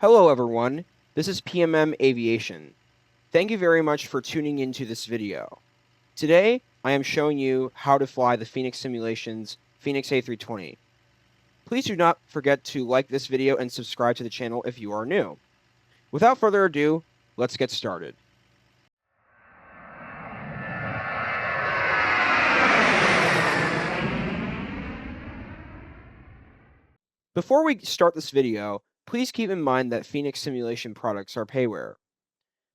Hello everyone, this is PMM Aviation. Thank you very much for tuning into this video. Today, I am showing you how to fly the Fenix Simulations Fenix A320. Please do not forget to like this video and subscribe to the channel if you are new. Without further ado, let's get started. Before we start this video, please keep in mind that Fenix simulation products are payware.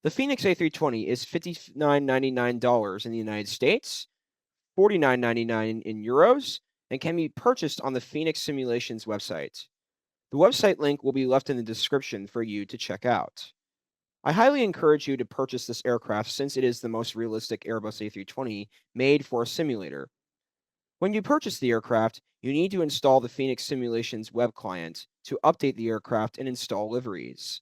The Fenix A320 is $59.99 in the United States, $49.99 in euros, and can be purchased on the Fenix Simulations website. The website link will be left in the description for you to check out. I highly encourage you to purchase this aircraft since it is the most realistic Airbus A320 made for a simulator. When you purchase the aircraft, you need to install the Fenix Simulations web client to update the aircraft and install liveries.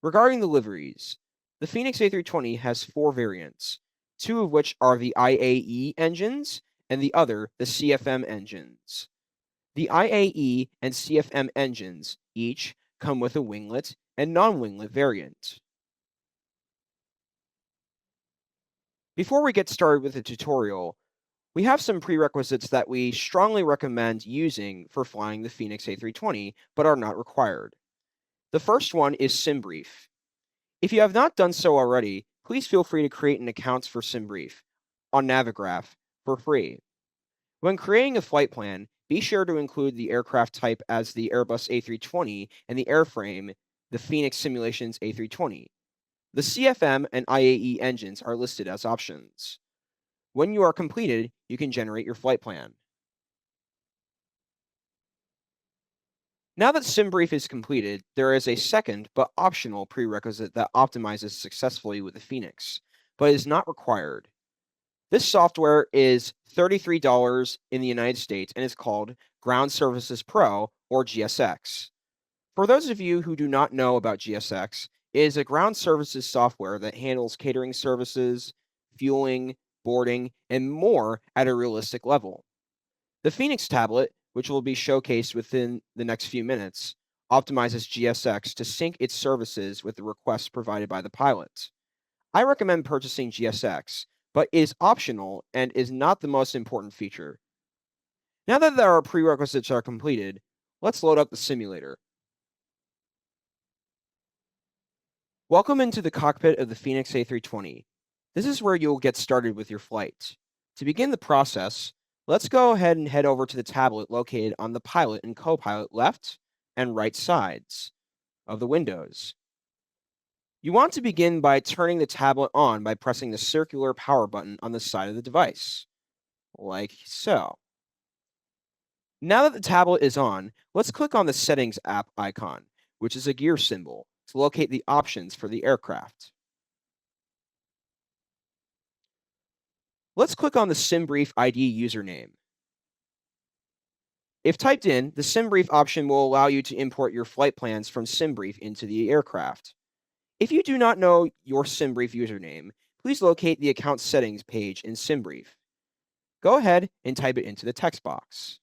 Regarding the liveries, the Fenix A320 has 4 variants, 2 of which are the IAE engines and the other the CFM engines. The IAE and CFM engines each come with a winglet and non-winglet variant. Before we get started with the tutorial, we have some prerequisites that we strongly recommend using for flying the Fenix A320, but are not required. The first one is SimBrief. If you have not done so already, please feel free to create an account for SimBrief on Navigraph for free. When creating a flight plan, be sure to include the aircraft type as the Airbus A320 and the airframe, the Fenix Simulations A320. The CFM and IAE engines are listed as options. When you are completed, you can generate your flight plan. Now that SimBrief is completed, there is a second but optional prerequisite that optimizes successfully with the Fenix, but is not required. This software is $33 in the United States and is called Ground Services Pro, or GSX. For those of you who do not know about GSX, it is a ground services software that handles catering services, fueling, boarding, and more at a realistic level. The Fenix tablet, which will be showcased within the next few minutes, optimizes GSX to sync its services with the requests provided by the pilot. I recommend purchasing GSX, but it is optional and is not the most important feature. Now that our prerequisites are completed, let's load up the simulator. Welcome into the cockpit of the Fenix A320. This is where you'll get started with your flight. To begin the process, let's go ahead and head over to the tablet located on the pilot and co-pilot left and right sides of the windows. You want to begin by turning the tablet on by pressing the circular power button on the side of the device, like so. Now that the tablet is on, let's click on the Settings app icon, which is a gear symbol, to locate the options for the aircraft. Let's click on the SimBrief ID username. If typed in, the SimBrief option will allow you to import your flight plans from SimBrief into the aircraft. If you do not know your SimBrief username, please locate the account settings page in SimBrief. Go ahead and type it into the text box.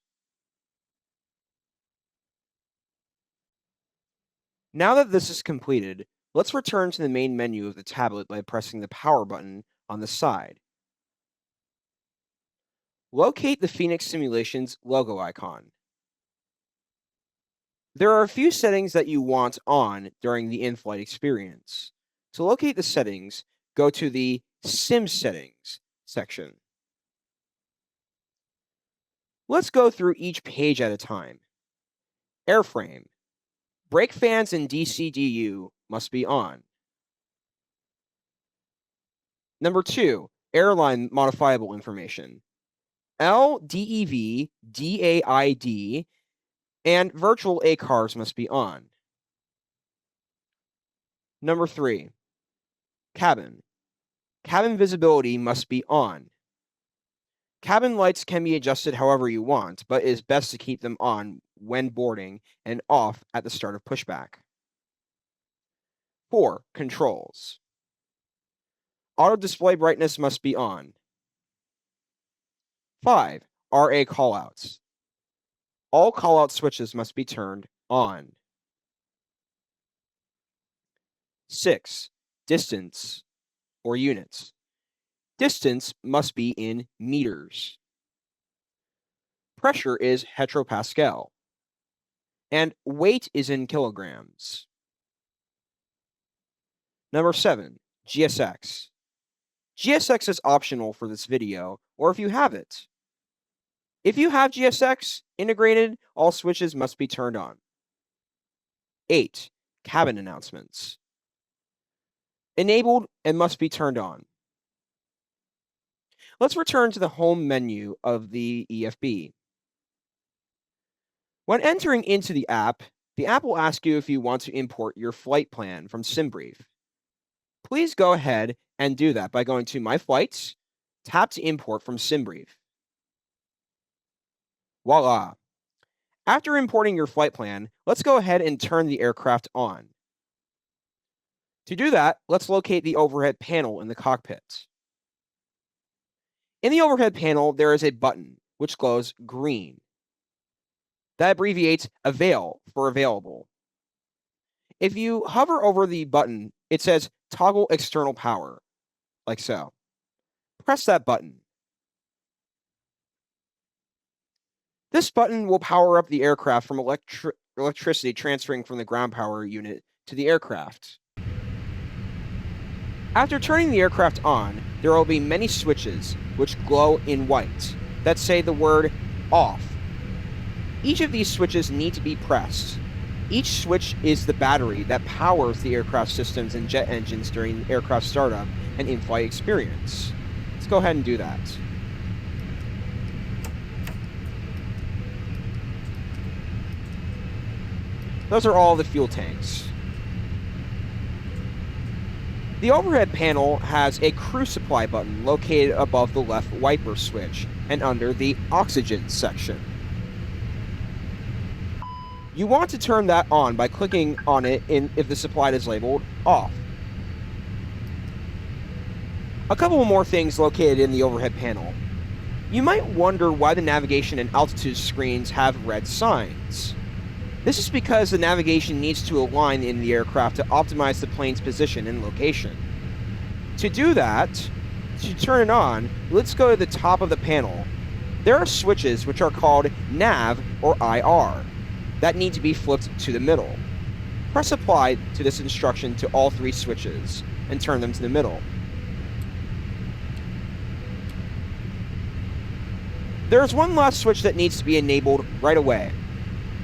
Now that this is completed, let's return to the main menu of the tablet by pressing the power button on the side. Locate the Fenix Simulations logo icon. There are a few settings that you want on during the in-flight experience. To locate the settings, go to the Sim Settings section. Let's go through each page at a time. Airframe. Brake fans and DCDU must be on. Number 2, airline modifiable information. LDEV, DAID, and virtual ACARS must be on. Number 3, cabin. Cabin visibility must be on. Cabin lights can be adjusted however you want, but it is best to keep them on when boarding and off at the start of pushback. 4, controls. Auto display brightness must be on. 5, RA callouts. All callout switches must be turned on. 6. Distance, or units. Distance must be in meters. Pressure is hectopascal. And weight is in kilograms. Number 7. GSX. GSX is optional for this video, or if you have it. If you have GSX integrated, all switches must be turned on. 8. Cabin announcements. Enabled and must be turned on. Let's return to the home menu of the EFB. When entering into the app will ask you if you want to import your flight plan from SimBrief. Please go ahead and do that by going to My Flights, tap to import from SimBrief. Voila! After importing your flight plan, let's go ahead and turn the aircraft on. To do that, let's locate the overhead panel in the cockpit. In the overhead panel, there is a button which glows green. That abbreviates AVAIL for available. If you hover over the button, it says Toggle External Power, like so. Press that button. This button will power up the aircraft from electricity transferring from the ground power unit to the aircraft. After turning the aircraft on, there will be many switches which glow in white that say the word OFF. Each of these switches need to be pressed. Each switch is the battery that powers the aircraft systems and jet engines during aircraft startup and in-flight experience. Let's go ahead and do that. Those are all the fuel tanks. The overhead panel has a crew supply button located above the left wiper switch and under the oxygen section. You want to turn that on by clicking on it if the supply is labeled off. A couple more things located in the overhead panel. You might wonder why the navigation and altitude screens have red signs. This is because the navigation needs to align in the aircraft to optimize the plane's position and location. To do that, to turn it on, let's go to the top of the panel. There are switches which are called NAV or IR that need to be flipped to the middle. Press apply to this instruction to all three switches and turn them to the middle. There is one last switch that needs to be enabled right away.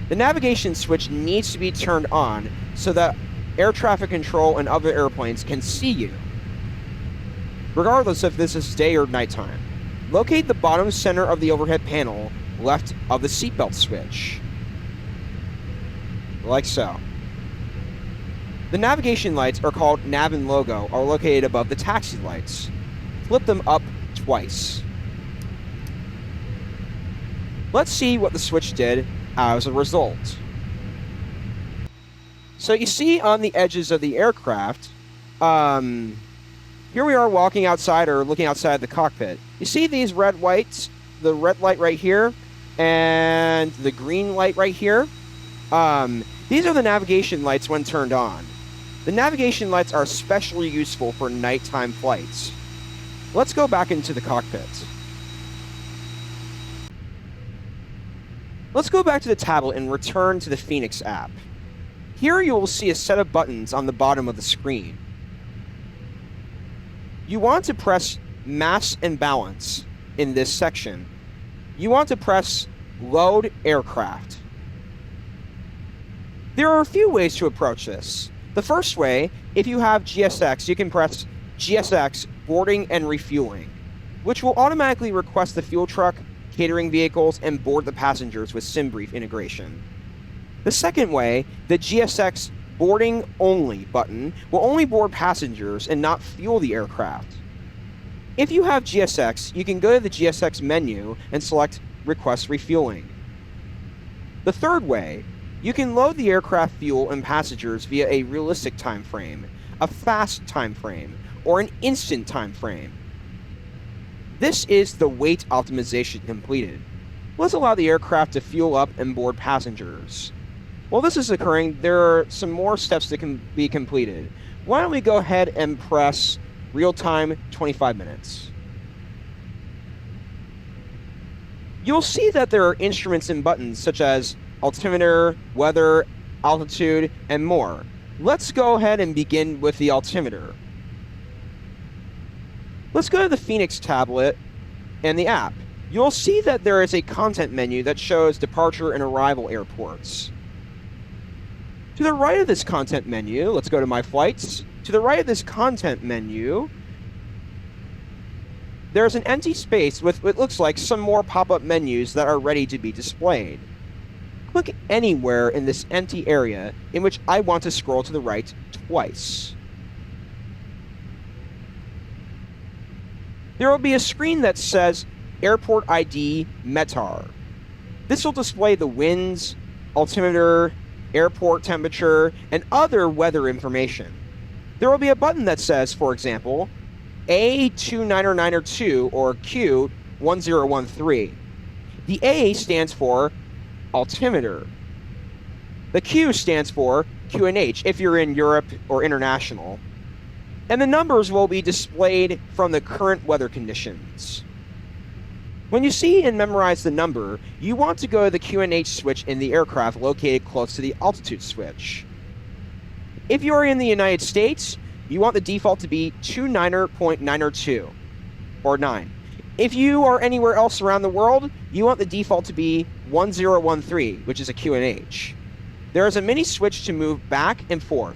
The navigation switch needs to be turned on so that air traffic control and other airplanes can see you, regardless if this is day or nighttime. Locate the bottom center of the overhead panel, left of the seatbelt switch, like so. The navigation lights are called nav and logo, are located above the taxi lights. Flip them up twice. Let's see what the switch did as a result. So you see on the edges of the aircraft, here we are walking outside or looking outside the cockpit. You see these red lights, the red light right here and the green light right here? These are the navigation lights when turned on. The navigation lights are especially useful for nighttime flights. Let's go back into the cockpit. Let's go back to the tablet and return to the Fenix app. Here you will see a set of buttons on the bottom of the screen. You want to press mass and balance in this section. You want to press load aircraft. There are a few ways to approach this. The first way, if you have GSX, you can press GSX boarding and refueling, which will automatically request the fuel truck, catering vehicles, and board the passengers with SimBrief integration. The second way, the GSX boarding only button will only board passengers and not fuel the aircraft. If you have GSX, you can go to the GSX menu and select request refueling. The third way, you can load the aircraft fuel and passengers via a realistic time frame, a fast time frame, or an instant time frame. This is the weight optimization completed. Let's allow the aircraft to fuel up and board passengers. While this is occurring, there are some more steps that can be completed. Why don't we go ahead and press real-time 25 minutes. You'll see that there are instruments and buttons such as altimeter, weather, altitude, and more. Let's go ahead and begin with the altimeter. Let's go to the Fenix tablet and the app. You'll see that there is a content menu that shows departure and arrival airports. To the right of this content menu, let's go to My Flights. To the right of this content menu, there's an empty space with what looks like some more pop-up menus that are ready to be displayed. Click anywhere in this empty area in which I want to scroll to the right twice. There will be a screen that says Airport ID METAR. This will display the winds, altimeter, airport temperature, and other weather information. There will be a button that says, for example, A29902 or Q1013. The A stands for altimeter. The Q stands for QNH if you're in Europe or international. And the numbers will be displayed from the current weather conditions. When you see and memorize the number, you want to go to the QNH switch in the aircraft located close to the altitude switch. If you are in the United States, you want the default to be 29.902 or 9. If you are anywhere else around the world, you want the default to be 1013, which is a QNH. There is a mini switch to move back and forth,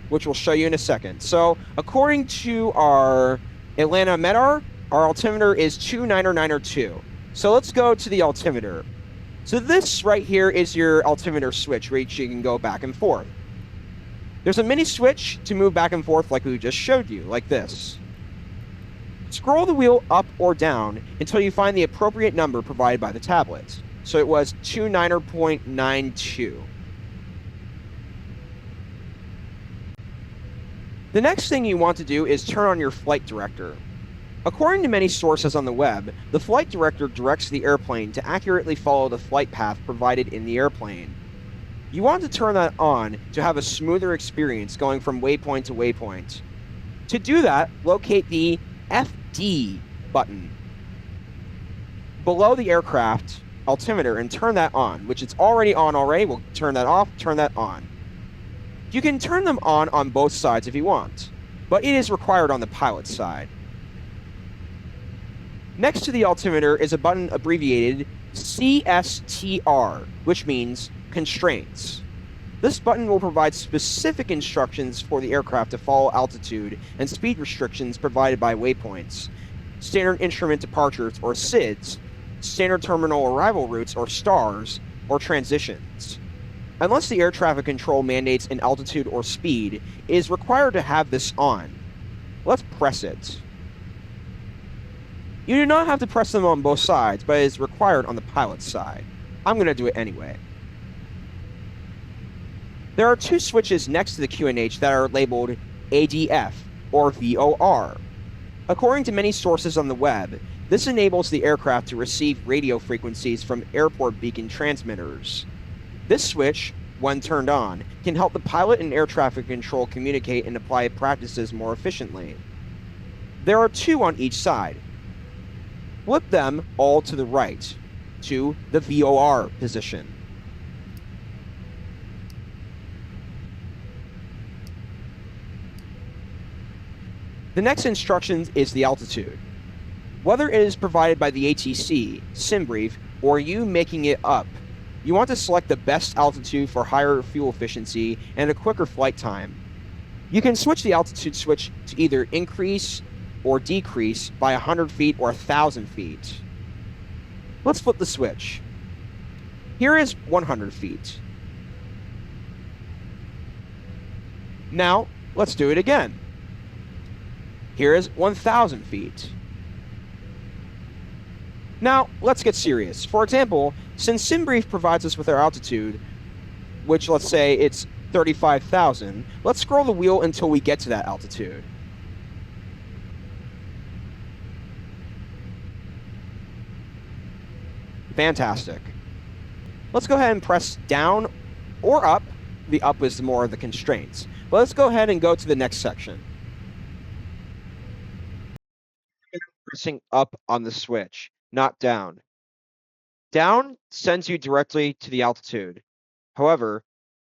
which we'll show you in a second. So, according to our Atlanta METAR, our altimeter is 29902. So let's go to the altimeter. So this right here is your altimeter switch, which you can go back and forth. There's a mini switch to move back and forth like we just showed you, like this. Scroll the wheel up or down until you find the appropriate number provided by the tablet. So it was 29.92. The next thing you want to do is turn on your flight director. According to many sources on the web, the flight director directs the airplane to accurately follow the flight path provided in the airplane. You want to turn that on to have a smoother experience going from waypoint to waypoint. To do that, locate the FD button below the aircraft altimeter and turn that on, which it's already on already. We'll turn that off, turn that on. You can turn them on both sides if you want, but it is required on the pilot's side. Next to the altimeter is a button abbreviated CSTR, which means constraints. This button will provide specific instructions for the aircraft to follow altitude and speed restrictions provided by waypoints, standard instrument departures or SIDs, standard terminal arrival routes or STARS, or transitions. Unless the air traffic control mandates an altitude or speed, it is required to have this on. Let's press it. You do not have to press them on both sides, but it is required on the pilot's side. I'm going to do it anyway. There are two switches next to the QNH that are labeled ADF or VOR. According to many sources on the web, this enables the aircraft to receive radio frequencies from airport beacon transmitters. This switch, when turned on, can help the pilot and air traffic control communicate and apply practices more efficiently. There are two on each side. Flip them all to the right, to the VOR position. The next instruction is the altitude. Whether it is provided by the ATC, SimBrief, or you making it up, you want to select the best altitude for higher fuel efficiency and a quicker flight time. You can switch the altitude switch to either increase or decrease by 100 feet or 1,000 feet. Let's flip the switch. Here is 100 feet. Now, let's do it again. Here is 1,000 feet. Now, let's get serious. For example, since SimBrief provides us with our altitude, which let's say it's 35,000, let's scroll the wheel until we get to that altitude. Fantastic. Let's go ahead and press down or up. The up is more of the constraints. But let's go ahead and go to the next section. Pressing up on the switch, not down. Down sends you directly to the altitude. However,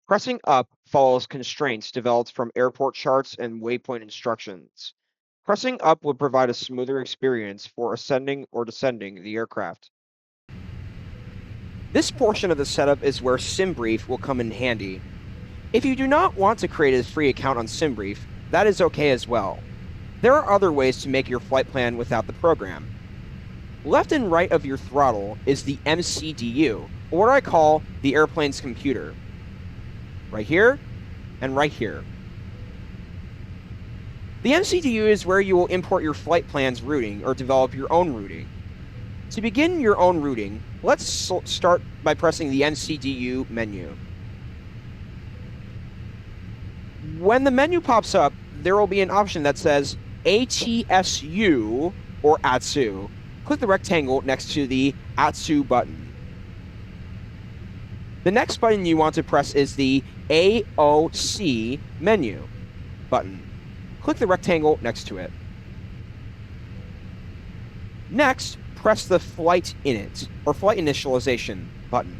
pressing up follows constraints developed from airport charts and waypoint instructions. Pressing up would provide a smoother experience for ascending or descending the aircraft. This portion of the setup is where SimBrief will come in handy. If you do not want to create a free account on SimBrief, that is okay as well. There are other ways to make your flight plan without the program. Left and right of your throttle is the MCDU, or what I call the airplane's computer. Right here and right here. The MCDU is where you will import your flight plan's routing or develop your own routing. To begin your own routing, let's start by pressing the MCDU menu. When the menu pops up, there will be an option that says ATSU or ATSU. Click the rectangle next to the ATSU button. The next button you want to press is the AOC menu button. Click the rectangle next to it. Next, press the Flight Init or Flight Initialization button.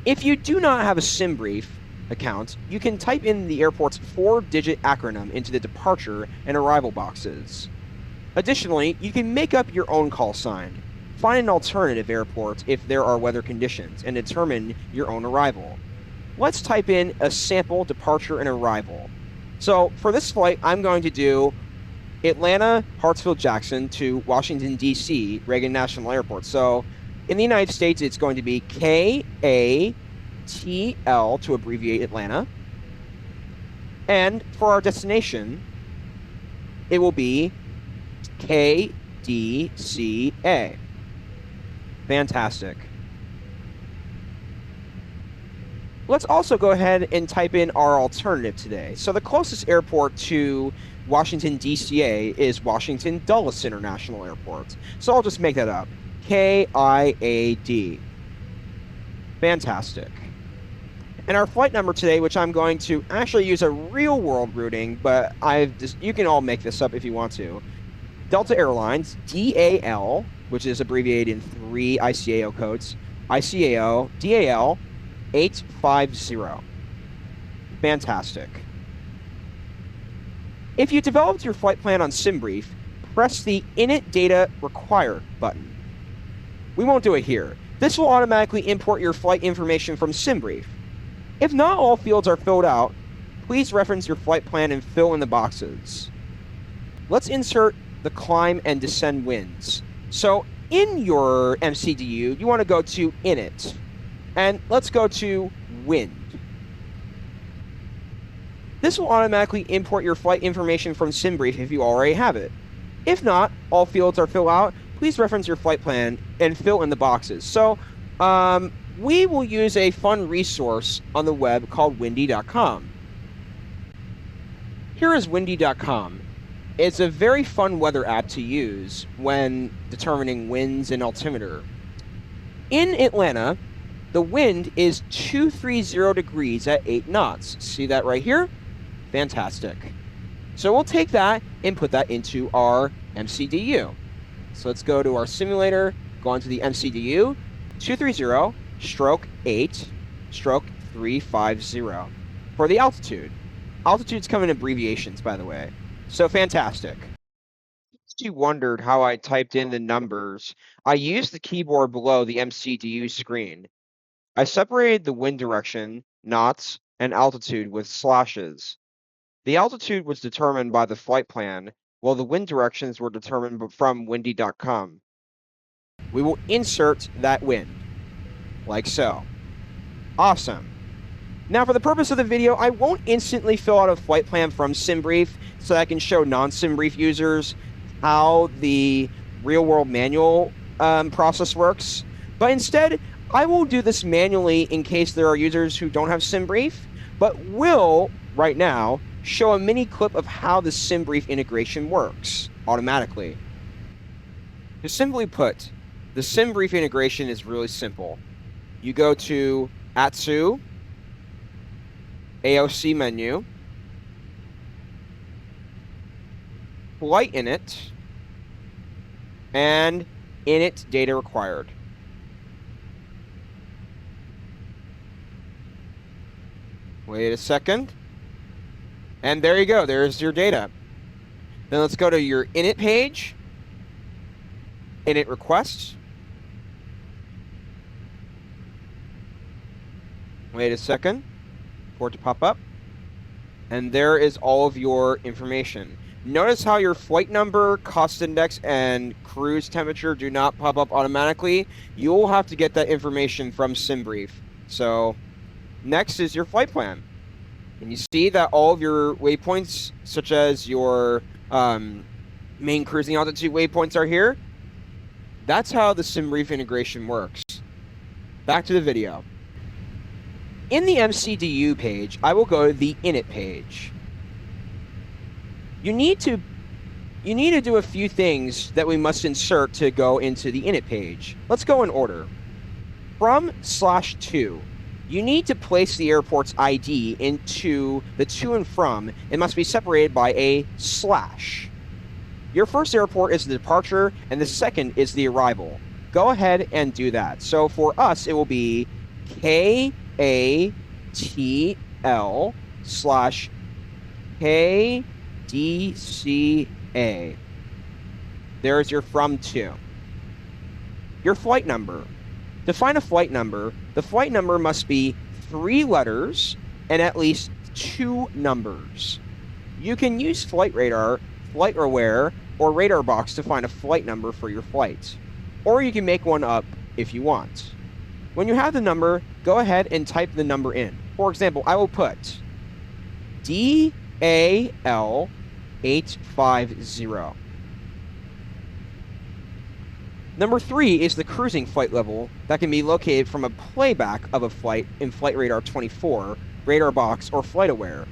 If you do not have a SimBrief account, you can type in the airport's 4-digit acronym into the departure and arrival boxes. Additionally, you can make up your own call sign, find an alternative airport if there are weather conditions, and determine your own arrival. Let's type in a sample departure and arrival. So for this flight, I'm going to do Atlanta, Hartsfield-Jackson to Washington, D.C., Reagan National Airport. So in the United States, it's going to be KATL to abbreviate Atlanta. And for our destination, it will be KDCA. Fantastic. Let's also go ahead and type in our alternative today. So the closest airport to Washington, DCA is Washington Dulles International Airport. So I'll just make that up. KIAD. Fantastic. And our flight number today, which I'm going to actually use a real-world routing, but you can all make this up if you want to. Delta Airlines, DAL, which is abbreviated in 3 ICAO codes, ICAO, DAL, 850. Fantastic. If you developed your flight plan on SimBrief, press the Init Data Require button. We won't do it here. This will automatically import your flight information from SimBrief. If not all fields are filled out, please reference your flight plan and fill in the boxes. Let's insert the climb and descend winds. So in your MCDU, you want to go to Init, and let's go to Wind. This will automatically import your flight information from SimBrief if you already have it. If not, all fields are filled out, please reference your flight plan and fill in the boxes. So, we will use a fun resource on the web called windy.com. Here is windy.com. It's a very fun weather app to use when determining winds and altimeter. In Atlanta, the wind is 230 degrees at 8 knots. See that right here? Fantastic. So we'll take that and put that into our MCDU. So let's go to our simulator, go onto the MCDU, 230, stroke 8, stroke 350. For the altitude. Altitudes come in abbreviations, by the way. So fantastic. If you wondered how I typed in the numbers, I used the keyboard below the MCDU screen. I separated the wind direction, knots, and altitude with slashes. The altitude was determined by the flight plan, while the wind directions were determined from windy.com. We will insert that wind, like so. Awesome. Now, for the purpose of the video, I won't instantly fill out a flight plan from SimBrief so that I can show non-SimBrief users how the real-world manual process works, but instead, I will do this manually in case there are users who don't have SimBrief, but will, right now, show a mini clip of how the SimBrief integration works automatically. To simply put, the SimBrief integration is really simple. You go to Atsu, AOC menu, flight init, and init data required. Wait a second. And there you go. There's your data. Then let's go to your init page, init requests. Wait a second for it to pop up. And there is all of your information. Notice how your flight number, cost index, and cruise temperature do not pop up automatically. You'll have to get that information from SimBrief. So next is your flight plan. And you see that all of your waypoints, such as your main cruising altitude waypoints, are here. That's how the SimBrief integration works. Back to the video. In the MCDU page, I will go to the init page. You need to do a few things that we must insert to go into the init page. Let's go in order. From /to, you need to place the airport's ID into the to and from. It must be separated by a slash. Your first airport is the departure, and the second is the arrival. Go ahead and do that. So for us, it will be KATL/KDCA. There's your from to. Your flight number. To find a flight number, the flight number must be 3 letters and at least 2 numbers. You can use Flight Radar, FlightAware, or Radar Box to find a flight number for your flight. Or you can make one up if you want. When you have the number, go ahead and type the number in. For example, I will put DAL850. Number 3 is the cruising flight level that can be located from a playback of a flight in Flight Radar 24, Radar Box, or FlightAware.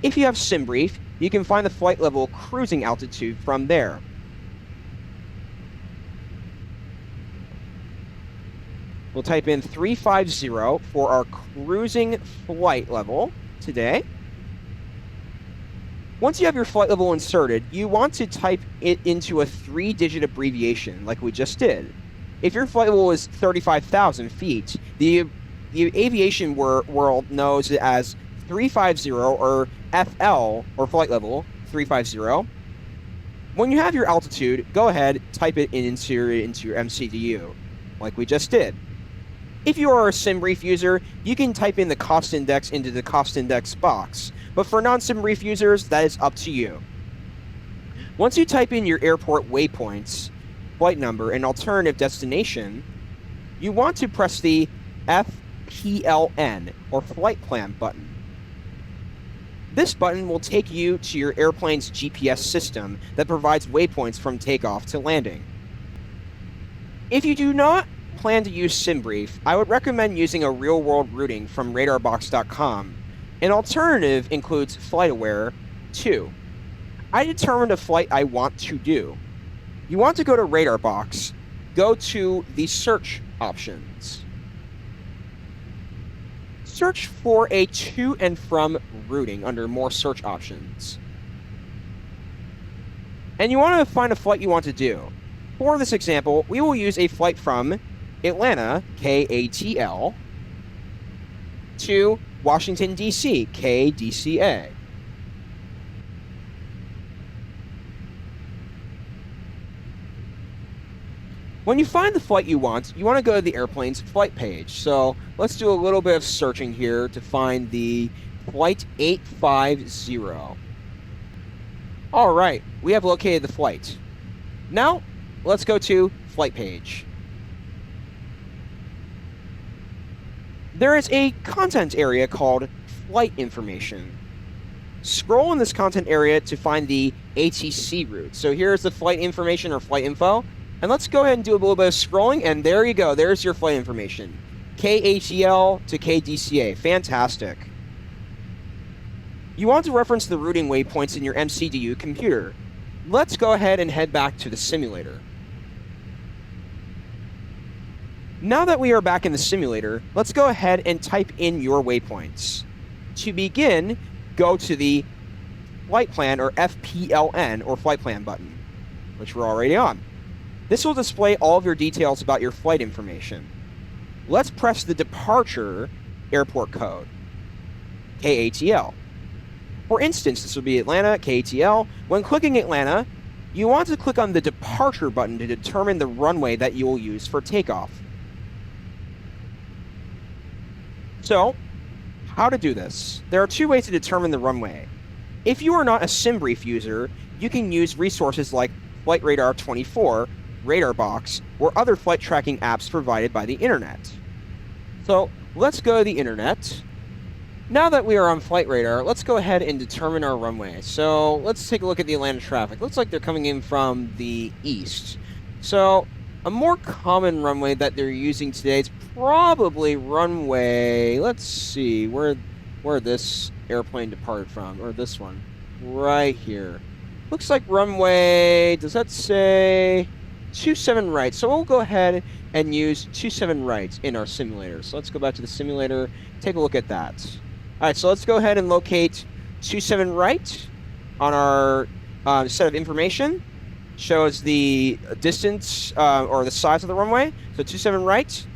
If you have SimBrief, you can find the flight level cruising altitude from there. We'll type in 350 for our cruising flight level today. Once you have your flight level inserted, you want to type it into a 3-digit abbreviation like we just did. If your flight level is 35,000 feet, the aviation world knows it as 350 or FL, or flight level 350. When you have your altitude, go ahead, type it into your MCDU like we just did. If you are a SimBrief user, you can type in the cost index into the cost index box, but for non-SimBrief users, that is up to you. Once you type in your airport waypoints, flight number, and alternative destination, you want to press the FPLN, or Flight Plan button. This button will take you to your airplane's GPS system that provides waypoints from takeoff to landing. If you do not plan to use SimBrief, I would recommend using a real-world routing from radarbox.com. An alternative includes FlightAware 2. I determined a flight I want to do. You want to go to Radar Box, go to the search options. Search for a to and from routing under more search options. And you want to find a flight you want to do. For this example, we will use a flight from Atlanta, KATL, to Washington, D.C., KDCA. When you find the flight you want to go to the airplane's flight page. So let's do a little bit of searching here to find the Flight 850. All right, we have located the flight. Now, let's go to flight page. There is a content area called Flight Information. Scroll in this content area to find the ATC route. So here's the flight information or flight info. And let's go ahead and do a little bit of scrolling, and there you go. There's your flight information. KATL to KDCA. Fantastic. You want to reference the routing waypoints in your MCDU computer. Let's go ahead and head back to the simulator. Now that we are back in the simulator, let's go ahead and type in your waypoints. To begin, go to the flight plan or FPLN or flight plan button, which we're already on. This will display all of your details about your flight information. Let's press the departure airport code, KATL. For instance, this will be Atlanta, KATL. When clicking Atlanta, you want to click on the departure button to determine the runway that you will use for takeoff. So, how to do this? There are two ways to determine the runway. If you are not a SimBrief user, you can use resources like Flight Radar 24, Radar Box, or other flight tracking apps provided by the internet. So, let's go to the internet. Now that we are on Flight Radar, let's go ahead and determine our runway. So, let's take a look at the Atlanta traffic. Looks like they're coming in from the east. So, a more common runway that they're using today is probably runway, let's see, where this airplane departed from, or this one, right here. Looks like runway, does that say 27 right? So we'll go ahead and use 27 right in our simulator. So let's go back to the simulator, take a look at that. All right, so let's go ahead and locate 27 right on our set of information. Shows the distance or the size of the runway. So 27 right.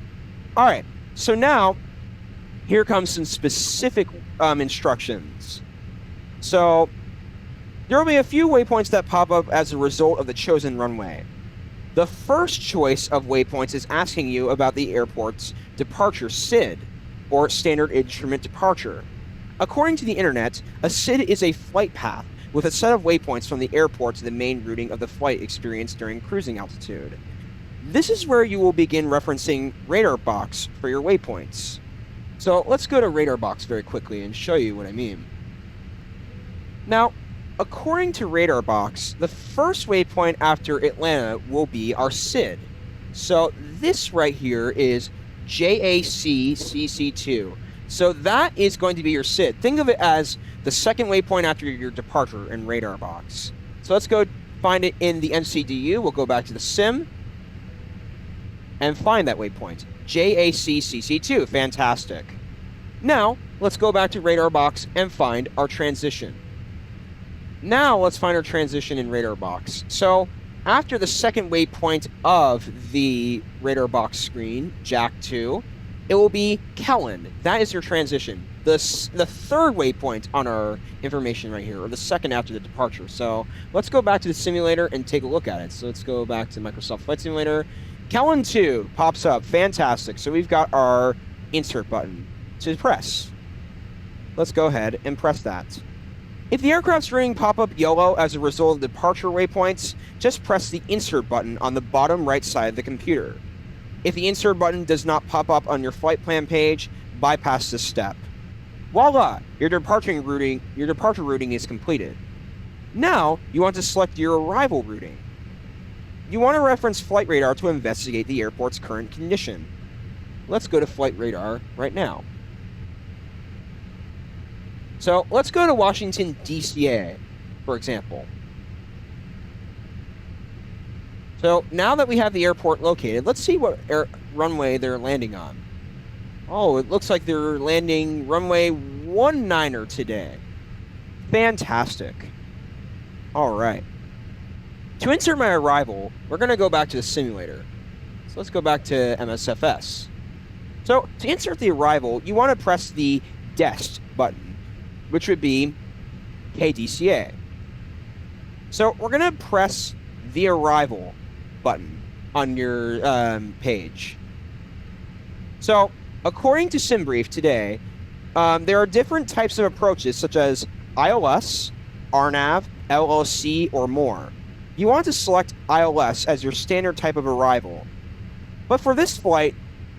All right. So now, here comes some specific instructions. So there will be a few waypoints that pop up as a result of the chosen runway. The first choice of waypoints is asking you about the airport's departure SID, or Standard Instrument Departure. According to the internet, a SID is a flight path with a set of waypoints from the airport to the main routing of the flight experienced during cruising altitude. This is where you will begin referencing Radar Box for your waypoints. So let's go to Radar Box very quickly and show you what I mean. Now, according to Radar Box, the first waypoint after Atlanta will be our SID. So this right here is JACCC2. So that is going to be your SID. Think of it as the second waypoint after your departure in Radar Box. So let's go find it in the MCDU. We'll go back to the sim and find that waypoint. JACCC2. Fantastic. Now, let's go back to Radar Box and find our transition. Now, let's find our transition in Radar Box. So, after the second waypoint of the Radar Box screen, Jack 2, it will be Kellen. That is your transition. The third waypoint on our information right here, or the second after the departure. So let's go back to the simulator and take a look at it. So let's go back to Microsoft Flight Simulator. Kellen 2 pops up. Fantastic. So we've got our insert button to press. Let's go ahead and press that. If the aircraft's rating pop up yellow as a result of departure waypoints, just press the insert button on the bottom right side of the computer. If the insert button does not pop up on your flight plan page, bypass this step. Voila! Your departure routing is completed. Now, you want to select your arrival routing. You want to reference Flight Radar to investigate the airport's current condition. Let's go to Flight Radar right now. So, let's go to Washington, DCA, for example. So now that we have the airport located, let's see what runway they're landing on. Oh, it looks like they're landing runway 19er today. Fantastic. All right. To insert my arrival, we're going to go back to the simulator. So let's go back to MSFS. So to insert the arrival, you want to press the DEST button, which would be KDCA. So we're going to press the arrival button on your page. So, according to SimBrief today, there are different types of approaches such as ILS, RNAV, LLC, or more. You want to select ILS as your standard type of arrival. But for this flight,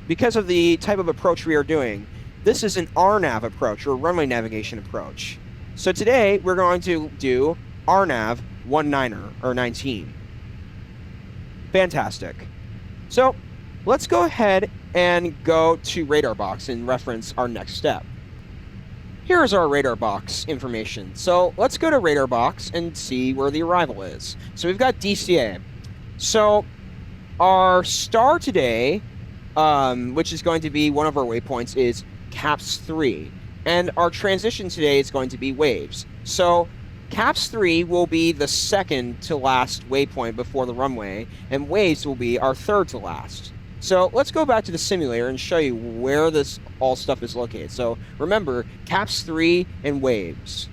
because of the type of approach we are doing, this is an RNAV approach, or runway navigation approach. So today, we're going to do RNAV 19er, or 19. Fantastic. So let's go ahead and go to Radar Box and reference our next step. Here is our Radar Box information. So let's go to Radar Box and see where the arrival is. So we've got DCA. So our star today which is going to be one of our waypoints, is CAPS 3. And our transition today is going to be waves. So CAPS 3 will be the second to last waypoint before the runway, and waves will be our third to last. So let's go back to the simulator and show you where this all stuff is located. So remember, CAPS 3 and waves.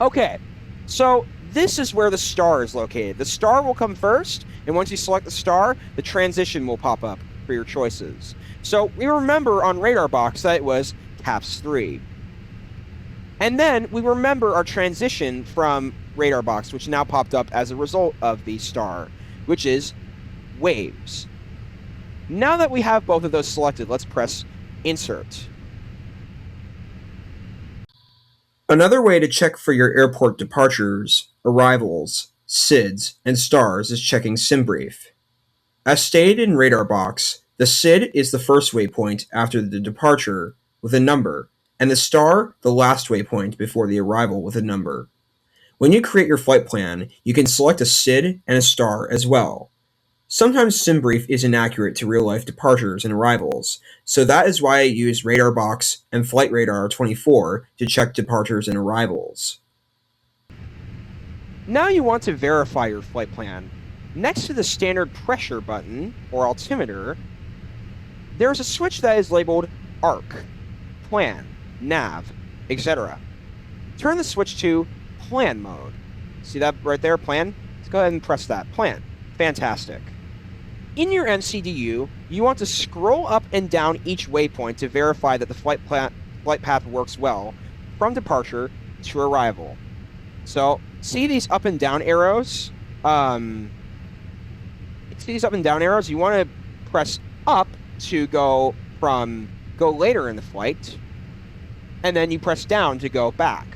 Okay, so this is where the star is located. The star will come first, and once you select the star, the transition will pop up for your choices. So we remember on Radar Box that it was CAPS 3. And then we remember our transition from Radar Box, which now popped up as a result of the star, which is waves. Now that we have both of those selected, let's press Insert. Another way to check for your airport departures, arrivals, SIDs, and stars is checking SimBrief. As stated in Radar Box, the SID is the first waypoint after the departure with a number, and the star the last waypoint before the arrival with a number. When you create your flight plan, you can select a SID and a star as well. Sometimes SimBrief is inaccurate to real-life departures and arrivals, so that is why I use Radar Box and Flight Radar 24 to check departures and arrivals. Now you want to verify your flight plan. Next to the standard pressure button, or altimeter, there's a switch that is labeled ARC, Plan, Nav, etc. Turn the switch to Plan mode. See that right there, Plan? Let's go ahead and press that, Plan. Fantastic. In your MCDU, you want to scroll up and down each waypoint to verify that the flight path works well from departure to arrival. So, see these up and down arrows? You want to press up to go later in the flight, and then you press down to go back.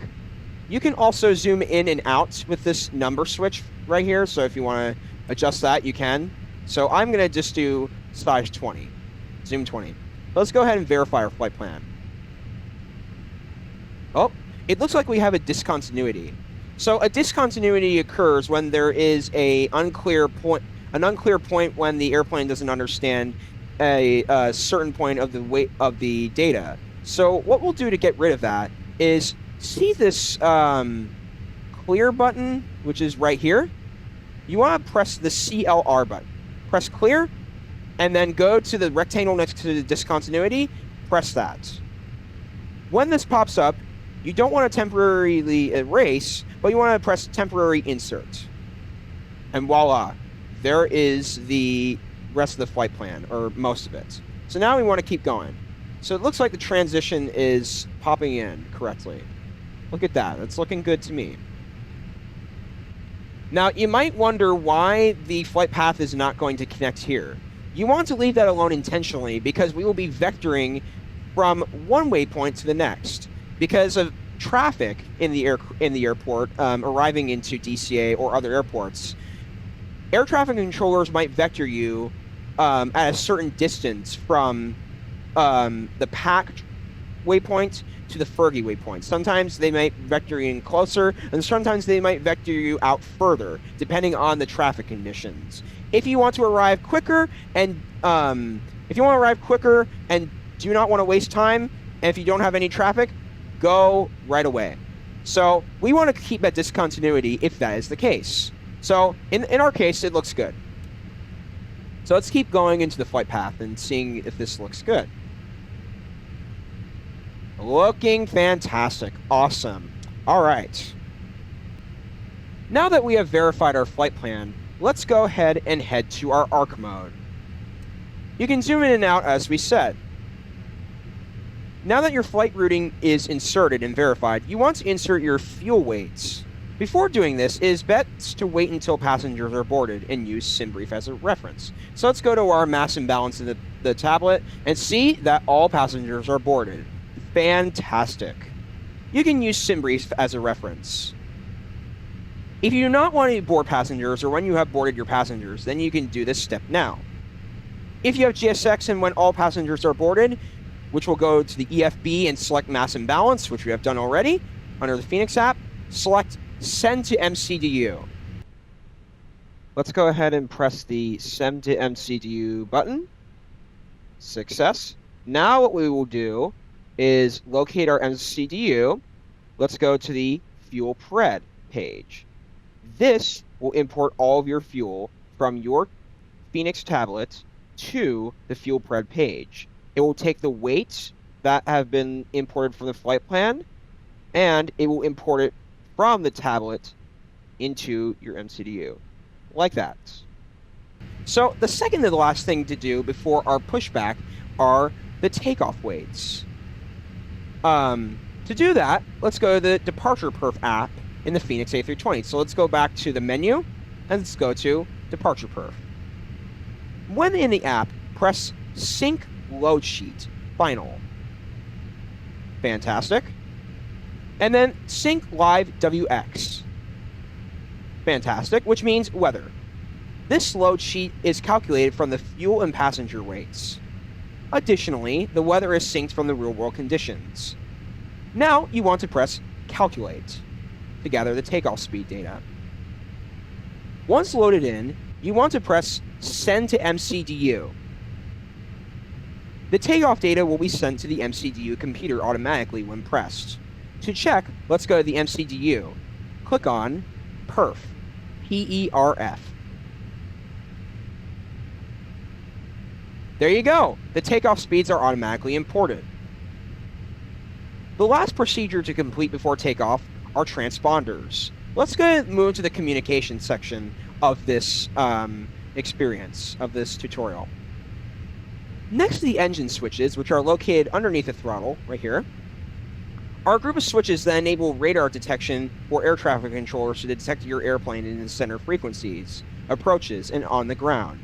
You can also zoom in and out with this number switch right here, so if you want to adjust that, you can. So I'm going to just do size 20, zoom 20. Let's go ahead and verify our flight plan. Oh, it looks like we have a discontinuity. So a discontinuity occurs when there is an unclear point when the airplane doesn't understand a certain point of the data. So what we'll do to get rid of that is see this clear button, which is right here. You want to press the CLR button. Press clear, and then go to the rectangle next to the discontinuity, press that. When this pops up, you don't want to temporarily erase, but you want to press temporary insert. And voila, there is the rest of the flight plan, or most of it. So now we want to keep going. So it looks like the transition is popping in correctly. Look at that, it's looking good to me. Now, you might wonder why the flight path is not going to connect here. You want to leave that alone intentionally because we will be vectoring from one waypoint to the next. Because of traffic in the airport arriving into DCA or other airports, air traffic controllers might vector you at a certain distance from the packed waypoint to the Fergie waypoint. Sometimes they might vector you in closer, and sometimes they might vector you out further, depending on the traffic conditions. If you want to arrive quicker and do not want to waste time, and if you don't have any traffic, go right away. So we want to keep that discontinuity if that is the case. So in our case, it looks good. So let's keep going into the flight path and seeing if this looks good. Looking fantastic. Awesome. All right. Now that we have verified our flight plan, let's go ahead and head to our ARC mode. You can zoom in and out as we said. Now that your flight routing is inserted and verified, you want to insert your fuel weights. Before doing this, it is best to wait until passengers are boarded and use SimBrief as a reference. So let's go to our mass imbalance in the tablet and see that all passengers are boarded. Fantastic. You can use SimBrief as a reference. If you do not want to board passengers or when you have boarded your passengers, then you can do this step now. If you have GSX and when all passengers are boarded, which will go to the EFB and select mass imbalance, which we have done already under the Fenix app, select Send to MCDU. Let's go ahead and press the Send to MCDU button. Success. Now what we will do is locate our MCDU. Let's go to the fuel pred page. This will import all of your fuel from your Fenix tablet to the fuel pred page. It will take the weights that have been imported from the flight plan, and it will import it from the tablet into your MCDU, like that. So the second to the last thing to do before our pushback are the takeoff weights. To do that, let's go to the Departure Perf app in the Fenix A320. So let's go back to the menu, and let's go to Departure Perf. When in the app, press Sync Load Sheet Final. Fantastic. And then Sync Live WX. Fantastic, which means weather. This load sheet is calculated from the fuel and passenger weights. Additionally, the weather is synced from the real-world conditions. Now you want to press Calculate to gather the takeoff speed data. Once loaded in, you want to press Send to MCDU. The takeoff data will be sent to the MCDU computer automatically when pressed. To check, let's go to the MCDU. Click on Perf, P-E-R-F. There you go. The takeoff speeds are automatically imported. The last procedure to complete before takeoff are transponders. Let's go ahead and move to the communication section of this experience, of this tutorial. Next to the engine switches, which are located underneath the throttle, right here, are a group of switches that enable radar detection for air traffic controllers to detect your airplane in its center frequencies, approaches, and on the ground.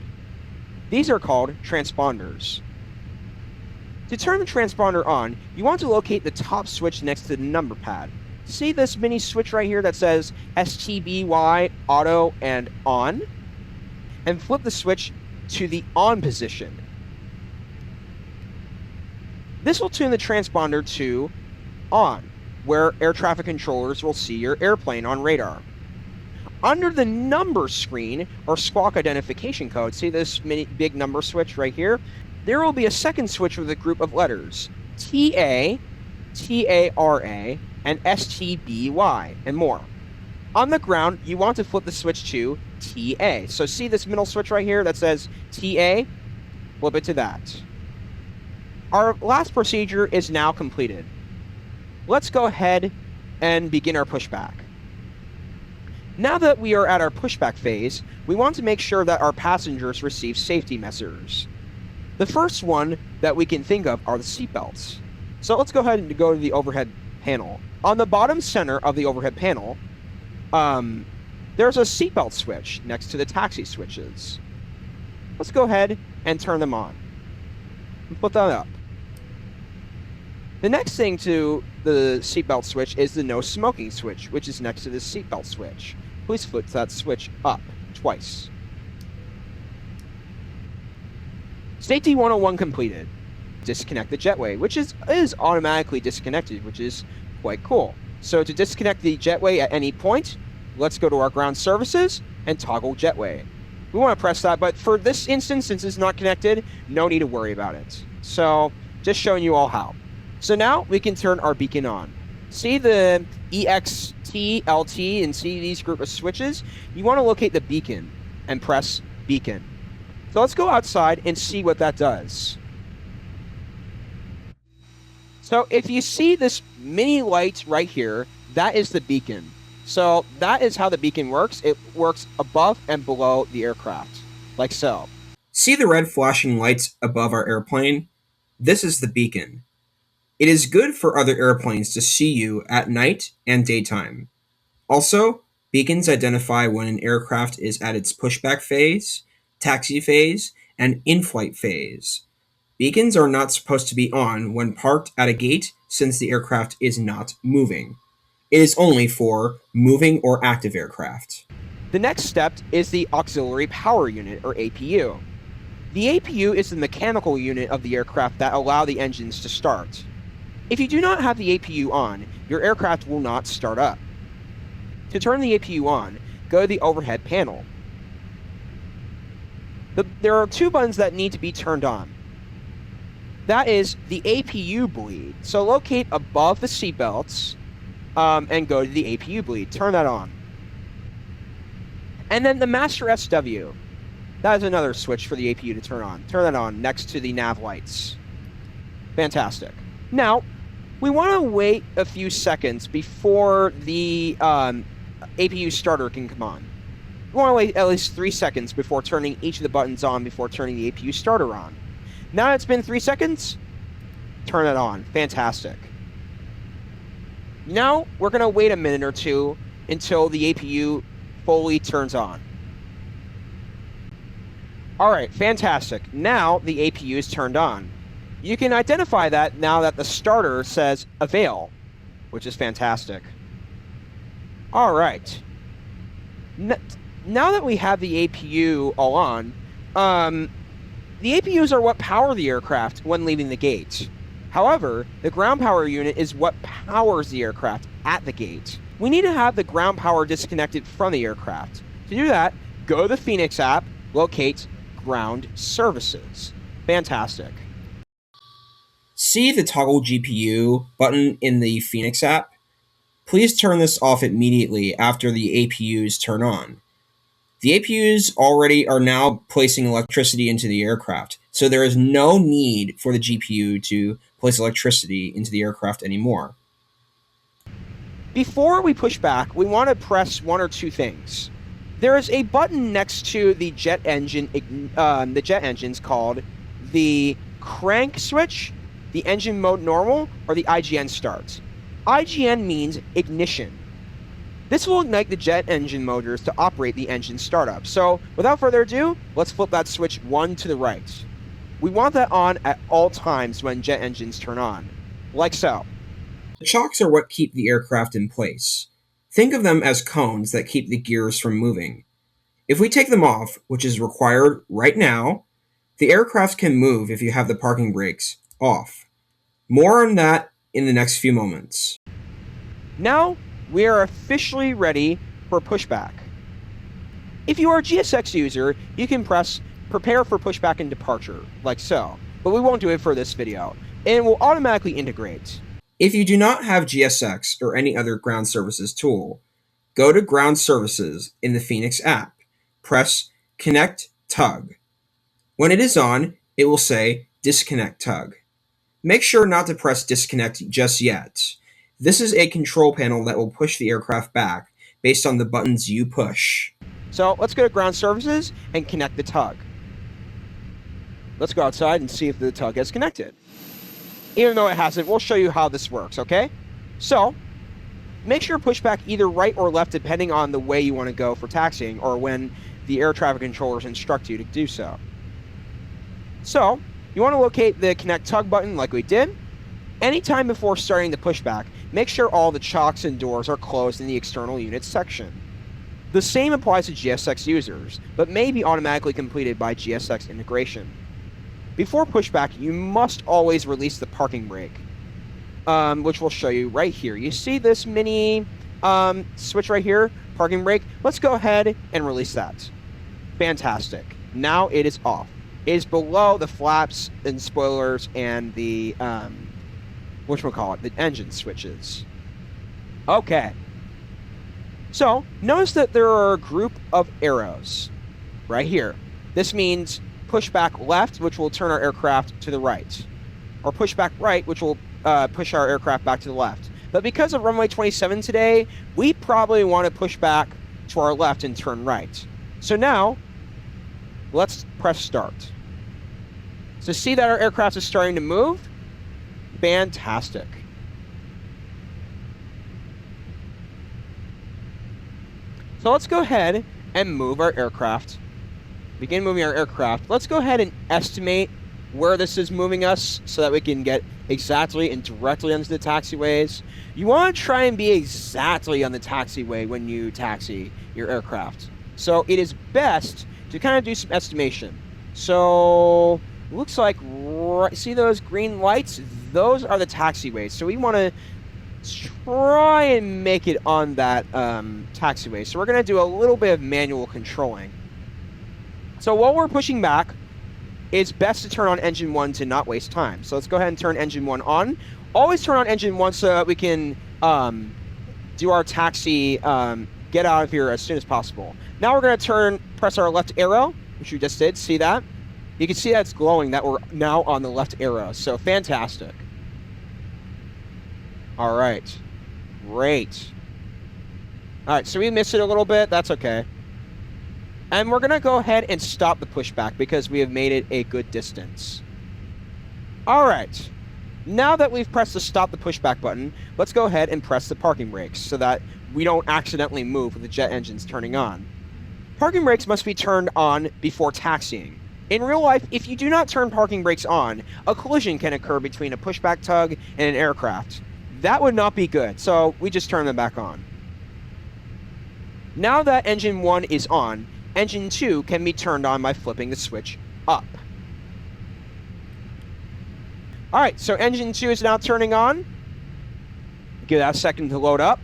These are called transponders. To turn the transponder on, you want to locate the top switch next to the number pad. See this mini switch right here that says STBY, auto, and on? And flip the switch to the on position. This will tune the transponder to on, where air traffic controllers will see your airplane on radar. Under the number screen, or squawk identification code, see this big number switch right here? There will be a second switch with a group of letters, TA, TARA, and STBY, and more. On the ground, you want to flip the switch to TA. So see this middle switch right here that says TA? Flip it to that. Our last procedure is now completed. Let's go ahead and begin our pushback. Now that we are at our pushback phase, we want to make sure that our passengers receive safety measures. The first one that we can think of are the seatbelts. So let's go ahead and go to the overhead panel. On the bottom center of the overhead panel, there's a seatbelt switch next to the taxi switches. Let's go ahead and turn them on and put that up. The next thing to the seatbelt switch is the no smoking switch, which is next to the seatbelt switch. Please flip that switch up twice. Safety 101 completed. Disconnect the jetway, which is automatically disconnected, which is quite cool. So to disconnect the jetway at any point, let's go to our ground services and toggle jetway. We want to press that, but for this instance, since it's not connected, no need to worry about it. So just showing you all how. So now we can turn our beacon on. See the EXT, LT, and see these group of switches? You want to locate the beacon and press beacon. So let's go outside and see what that does. So if you see this mini light right here, that is the beacon. So that is how the beacon works. It works above and below the aircraft, like so. See the red flashing lights above our airplane? This is the beacon. It is good for other airplanes to see you at night and daytime. Also, beacons identify when an aircraft is at its pushback phase, taxi phase, and in-flight phase. Beacons are not supposed to be on when parked at a gate since the aircraft is not moving. It is only for moving or active aircraft. The next step is the auxiliary power unit, or APU. The APU is the mechanical unit of the aircraft that allow the engines to start. If you do not have the APU on, your aircraft will not start up. To turn the APU on, go to the overhead panel. There are two buttons that need to be turned on. that is the APU bleed. So locate above the seatbelts and go to the APU bleed. Turn that on. And then the master SW. That is another switch for the APU to turn on. Turn that on next to the nav lights. Fantastic. Now, we want to wait a few seconds before the APU starter can come on. We want to wait at least 3 seconds before turning each of the buttons on before turning the APU starter on. Now that it's been 3 seconds, turn it on. Fantastic. Now, we're going to wait a minute or two until the APU fully turns on. Alright, fantastic. Now the APU is turned on. You can identify that now that the starter says avail, which is fantastic. Alright. Now that we have the APU all on, the APUs are what power the aircraft when leaving the gate. However, the ground power unit is what powers the aircraft at the gate. We need to have the ground power disconnected from the aircraft. To do that, go to the Fenix app, locate ground services. Fantastic. See the toggle GPU button in the Fenix app? Please turn this off immediately after the APUs turn on. The APUs already are now placing electricity into the aircraft, so there is no need for the GPU to place electricity into the aircraft anymore. Before we push back, we want to press one or two things. There is a button next to the jet engines called the crank switch, the engine mode normal, or the IGN start. IGN means ignition. This will ignite the jet engine motors to operate the engine startup. So, without further ado, let's flip that switch 1 to the right. We want that on at all times when jet engines turn on, like so. The chocks are what keep the aircraft in place. Think of them as cones that keep the gears from moving. If we take them off, which is required right now, the aircraft can move if you have the parking brakes off. More on that in the next few moments. Now, we are officially ready for pushback. If you are a GSX user, you can press prepare for pushback and departure, like so, but we won't do it for this video, and it will automatically integrate. If you do not have GSX or any other ground services tool, go to Ground Services in the Fenix app. Press Connect Tug. When it is on, it will say Disconnect Tug. Make sure not to press Disconnect just yet. This is a control panel that will push the aircraft back based on the buttons you push. So let's go to Ground Services and connect the tug. Let's go outside and see if the tug has connected. Even though it hasn't, we'll show you how this works, okay? So, make sure to push back either right or left depending on the way you want to go for taxiing or when the air traffic controllers instruct you to do so. So, you want to locate the connect tug button like we did. Anytime before starting the pushback, make sure all the chocks and doors are closed in the external units section. The same applies to GSX users, but may be automatically completed by GSX integration. Before pushback, you must always release the parking brake, which we'll show you right here. You see this mini switch right here, parking brake? Let's go ahead and release that. Fantastic. Now it is off. It is below the flaps and spoilers and the, the engine switches. Okay. So, notice that there are a group of arrows right here. This means push back left, which will turn our aircraft to the right. Or push back right, which will push our aircraft back to the left. But because of runway 27 today, we probably want to push back to our left and turn right. So now, let's press start. So see that our aircraft is starting to move? Fantastic. So let's go ahead and move our aircraft. Begin moving our aircraft. Let's go ahead and estimate where this is moving us so that we can get exactly and directly onto the taxiways. You want to try and be exactly on the taxiway when you taxi your aircraft. So it is best to kind of do some estimation. So looks like, see those green lights? Those are the taxiways. So we want to try and make it on that taxiway. So we're going to do a little bit of manual controlling. So while we're pushing back, it's best to turn on engine 1 to not waste time. So let's go ahead and turn engine 1 on. Always turn on engine 1 so that we can do our taxi, get out of here as soon as possible. Now we're going to press our left arrow, which we just did. See that? You can see that it's glowing, that we're now on the left arrow. So fantastic. All right. Great. All right, so we missed it a little bit. That's okay. And we're going to go ahead and stop the pushback because we have made it a good distance. All right. Now that we've pressed the stop the pushback button, let's go ahead and press the parking brakes so that we don't accidentally move with the jet engines turning on. Parking brakes must be turned on before taxiing. In real life, if you do not turn parking brakes on, a collision can occur between a pushback tug and an aircraft. That would not be good, so we just turn them back on. Now that engine 1 is on, engine 2 can be turned on by flipping the switch up. Alright, so engine 2 is now turning on. Give that a second to load up.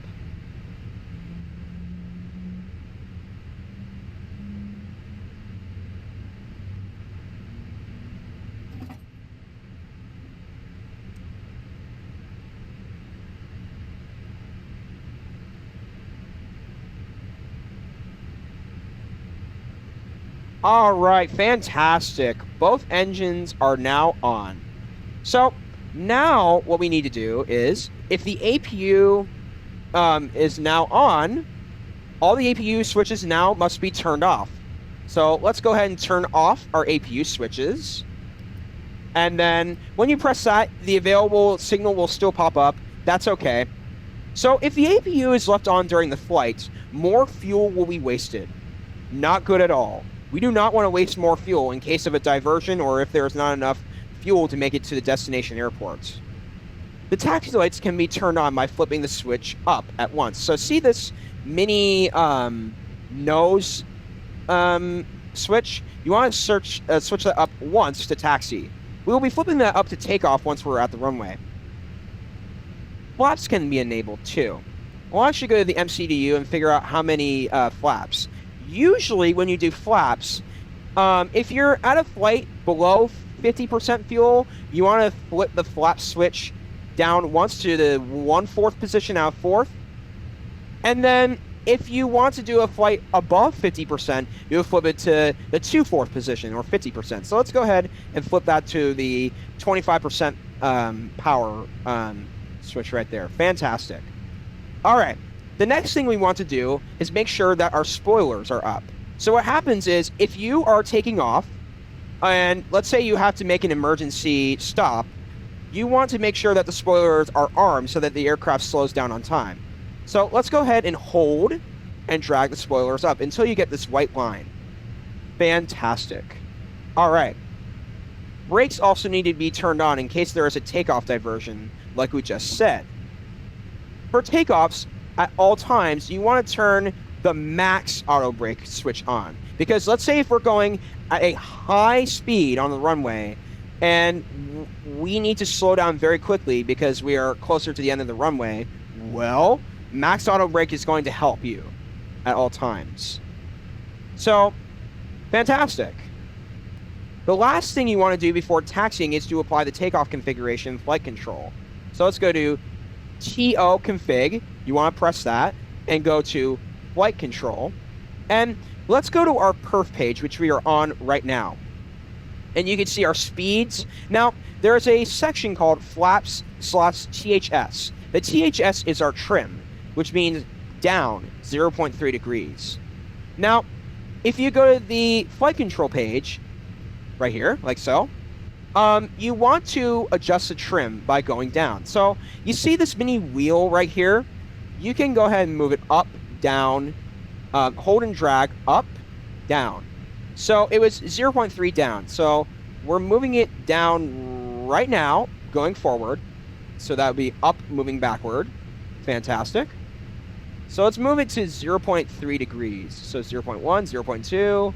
All right, fantastic. Both engines are now on. So now what we need to do is, if the APU is now on, all the APU switches now must be turned off. So let's go ahead and turn off our APU switches. And then when you press that, the available signal will still pop up. That's okay. So if the APU is left on during the flight, more fuel will be wasted. Not good at all. We do not want to waste more fuel in case of a diversion or if there's not enough fuel to make it to the destination airport. The taxi lights can be turned on by flipping the switch up at once. So see this mini nose switch? You want to switch that up once to taxi. We will be flipping that up to takeoff once we're at the runway. Flaps can be enabled too. We'll actually go to the MCDU and figure out how many flaps. Usually when you do flaps, if you're at a flight below 50% fuel, you want to flip the flap switch down once to the 1/4 position out of 4th. And then if you want to do a flight above 50%, you'll flip it to the 2/4 position or 50%. So let's go ahead and flip that to the 25% power switch right there. Fantastic. All right. The next thing we want to do is make sure that our spoilers are up. So what happens is if you are taking off, and let's say you have to make an emergency stop, you want to make sure that the spoilers are armed so that the aircraft slows down on time. So let's go ahead and hold and drag the spoilers up until you get this white line. Fantastic. All right. Brakes also need to be turned on in case there is a takeoff diversion, like we just said. For takeoffs, at all times, you want to turn the max auto brake switch on. Because let's say if we're going at a high speed on the runway and we need to slow down very quickly because we are closer to the end of the runway, well, max auto brake is going to help you at all times. So, fantastic. The last thing you want to do before taxiing is to apply the takeoff configuration flight control. So let's go to TO config. You want to press that and go to flight control. And let's go to our perf page, which we are on right now. And you can see our speeds. Now, there is a section called flaps/THS. The THS is our trim, which means down 0.3 degrees. Now, if you go to the flight control page, right here, like so, you want to adjust the trim by going down. So you see this mini wheel right here? You can go ahead and move it up, down, hold and drag, up, down. So it was 0.3 down. So we're moving it down right now, going forward. So that would be up, moving backward. Fantastic. So let's move it to 0.3 degrees. So 0.1, 0.2,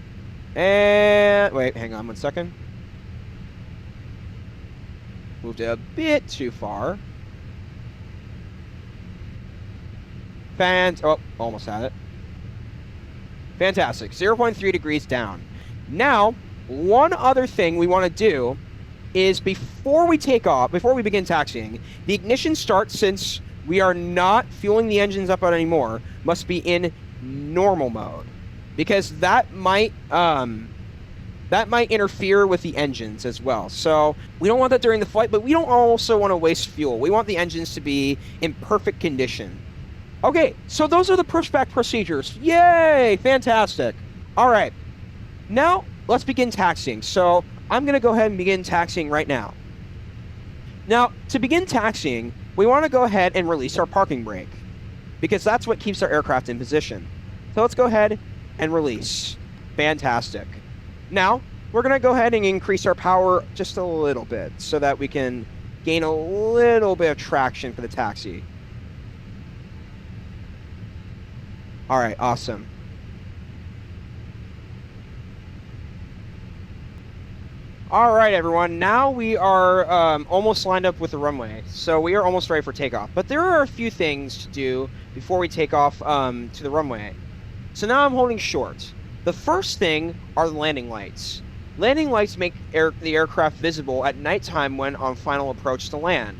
and wait, hang on one second. Moved it a bit too far. Oh, almost had it. Fantastic. 0.3 degrees down. Now, One other thing we want to do is before we take off, before we begin taxiing, the ignition start, since we are not fueling the engines up anymore, must be in normal mode, because that might interfere with the engines as well. So we don't want that during the flight, but we don't also want to waste fuel. We want the engines to be in perfect condition. Okay, so those are the pushback procedures. Yay! Fantastic. All right. Now, let's begin taxiing. So I'm going to go ahead and begin taxiing right now. Now, to begin taxiing, we want to go ahead and release our parking brake, because that's what keeps our aircraft in position. So let's go ahead and release. Fantastic. Now, we're going to go ahead and increase our power just a little bit so that we can gain a little bit of traction for the taxi. All right, awesome. All right, everyone. Now we are almost lined up with the runway, so we are almost ready for takeoff. But there are a few things to do before we take off to the runway. So now I'm holding short. The first thing are the landing lights. Landing lights make the aircraft visible at nighttime when on final approach to land.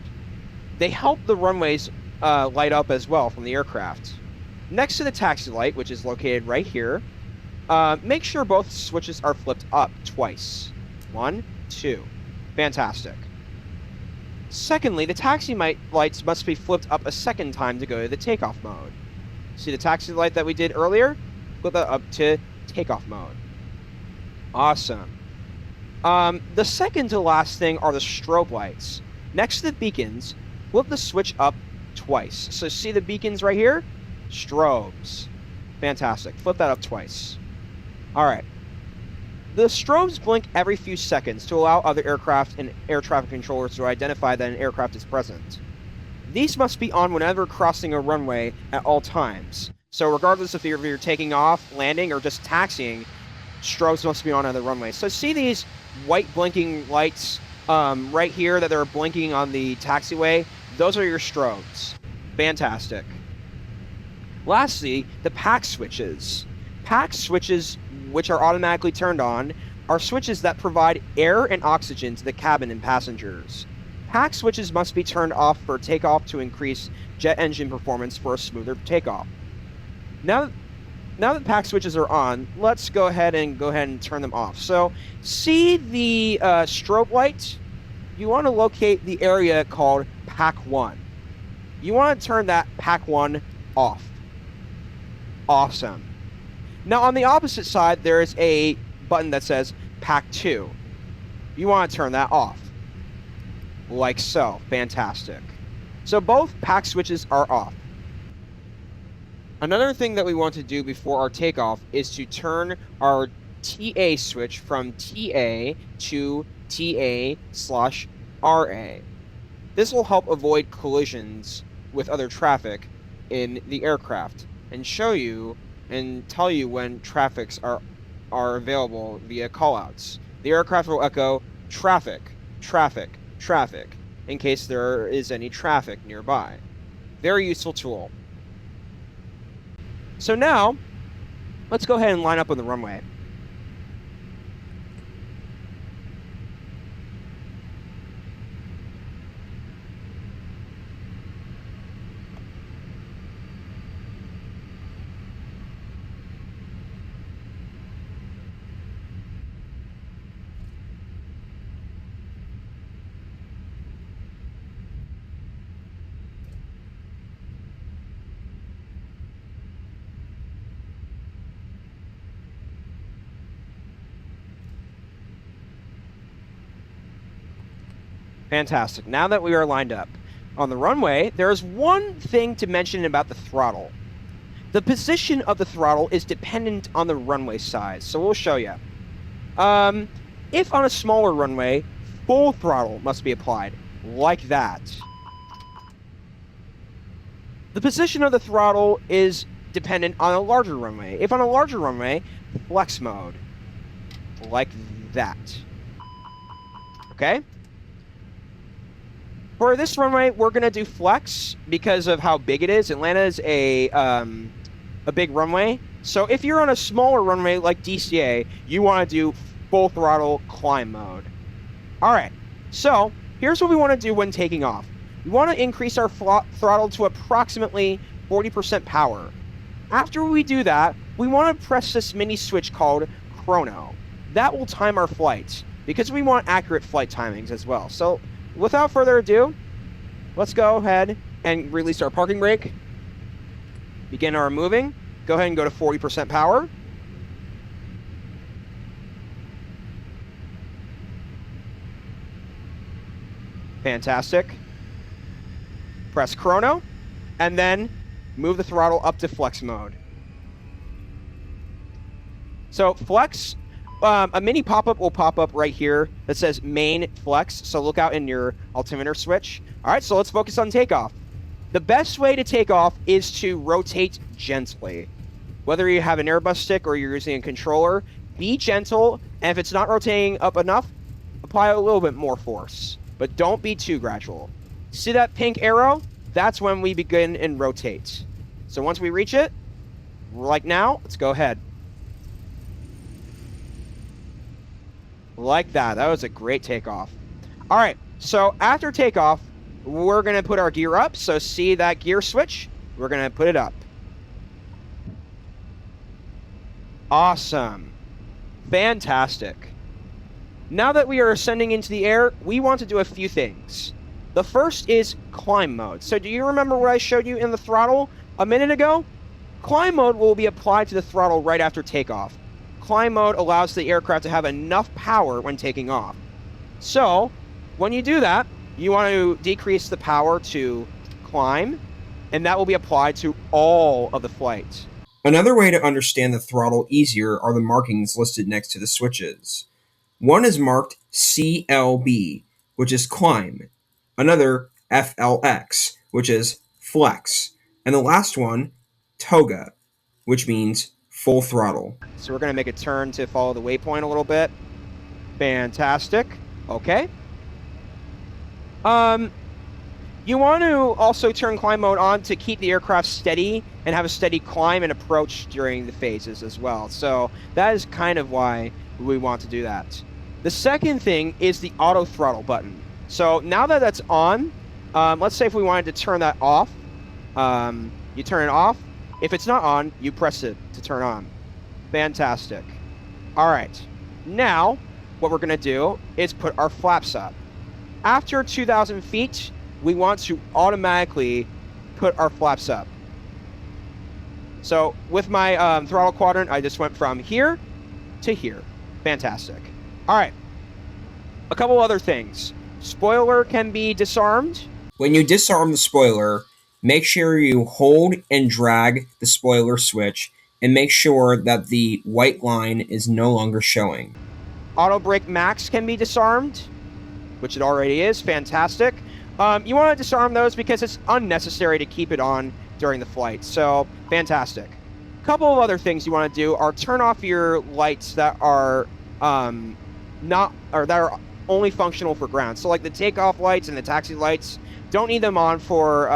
They help the runways light up as well from the aircraft. Next to the taxi light, which is located right here, make sure both switches are flipped up twice. 1, 2. Fantastic. Secondly, the taxi lights must be flipped up a second time to go to the takeoff mode. See the taxi light that we did earlier? Flip that up to takeoff mode. Awesome. The second to last thing are the strobe lights. Next to the beacons, flip the switch up twice. So see the beacons right here? Strobes. Fantastic. Flip that up twice. All right. The strobes blink every few seconds to allow other aircraft and air traffic controllers to identify that an aircraft is present. These must be on whenever crossing a runway at all times. So regardless if you're taking off, landing, or just taxiing, strobes must be on the runway. So see these white blinking lights right here that are blinking on the taxiway? Those are your strobes. Fantastic. Lastly, the pack switches. Pack switches, which are automatically turned on, are switches that provide air and oxygen to the cabin and passengers. Pack switches must be turned off for takeoff to increase jet engine performance for a smoother takeoff. Now that pack switches are on, let's go ahead and turn them off. So, see the strobe light? You want to locate the area called Pack 1. You want to turn that Pack 1 off. Awesome. Now, on the opposite side, there is a button that says Pack 2. You want to turn that off. Like so. Fantastic. So both pack switches are off. Another thing that we want to do before our takeoff is to turn our TA switch from TA to TA/RA. This will help avoid collisions with other traffic in the aircraft and show you and tell you when traffics are available via callouts. The aircraft will echo traffic, traffic, traffic in case there is any traffic nearby. Very useful tool. So now, let's go ahead and line up on the runway. Fantastic. Now that we are lined up on the runway, there is one thing to mention about the throttle. The position of the throttle is dependent on the runway size, so we'll show you. If on a smaller runway, full throttle must be applied, like that. The position of the throttle is dependent on a larger runway. If on a larger runway, flex mode, like that. Okay? For this runway, we're going to do flex because of how big it is. Atlanta is a big runway. So if you're on a smaller runway like DCA, you want to do full throttle climb mode. All right, so here's what we want to do when taking off. We want to increase our throttle to approximately 40% power. After we do that, we want to press this mini switch called Chrono. That will time our flights, because we want accurate flight timings as well. So without further ado, let's go ahead and release our parking brake. Begin our moving. Go ahead and go to 40% power. Fantastic. Press Chrono, and then move the throttle up to flex mode. So flex, a mini pop-up will pop up right here that says main flex, so look out in your altimeter switch. All right, so let's focus on takeoff. The best way to take off is to rotate gently. Whether you have an Airbus stick or you're using a controller, be gentle, and if it's not rotating up enough, apply a little bit more force, but don't be too gradual. See that pink arrow? That's when we begin and rotate. So once we reach it, like now, let's go ahead. Like that. That was a great takeoff. All right, so after takeoff, we're going to put our gear up. So see that gear switch? We're going to put it up. Awesome. Fantastic. Now that we are ascending into the air, we want to do a few things. The first is climb mode. So do you remember what I showed you in the throttle a minute ago? Climb mode will be applied to the throttle right after takeoff. Climb mode allows the aircraft to have enough power when taking off. So when you do that, you want to decrease the power to climb, and that will be applied to all of the flight. Another way to understand the throttle easier are the markings listed next to the switches. One is marked CLB, which is climb. Another FLX, which is flex. And the last one, toga, which means full throttle. So we're going to make a turn to follow the waypoint a little bit. Fantastic. Okay. You want to also turn climb mode on to keep the aircraft steady and have a steady climb and approach during the phases as well. So that is kind of why we want to do that. The second thing is the auto throttle button. So now that that's on, let's say if we wanted to turn that off, you turn it off. If it's not on, you press it to turn on. Fantastic. All right. Now, what we're going to do is put our flaps up. After 2,000 feet, we want to automatically put our flaps up. So with my throttle quadrant, I just went from here to here. Fantastic. All right. A couple other things. Spoiler can be disarmed. When you disarm the spoiler, make sure you hold and drag the spoiler switch and make sure that the white line is no longer showing. Auto brake max can be disarmed, which it already is. Fantastic. You want to disarm those because it's unnecessary to keep it on during the flight. So fantastic. A couple of other things you want to do are turn off your lights that are that are only functional for ground. So like the takeoff lights and the taxi lights, don't need them on for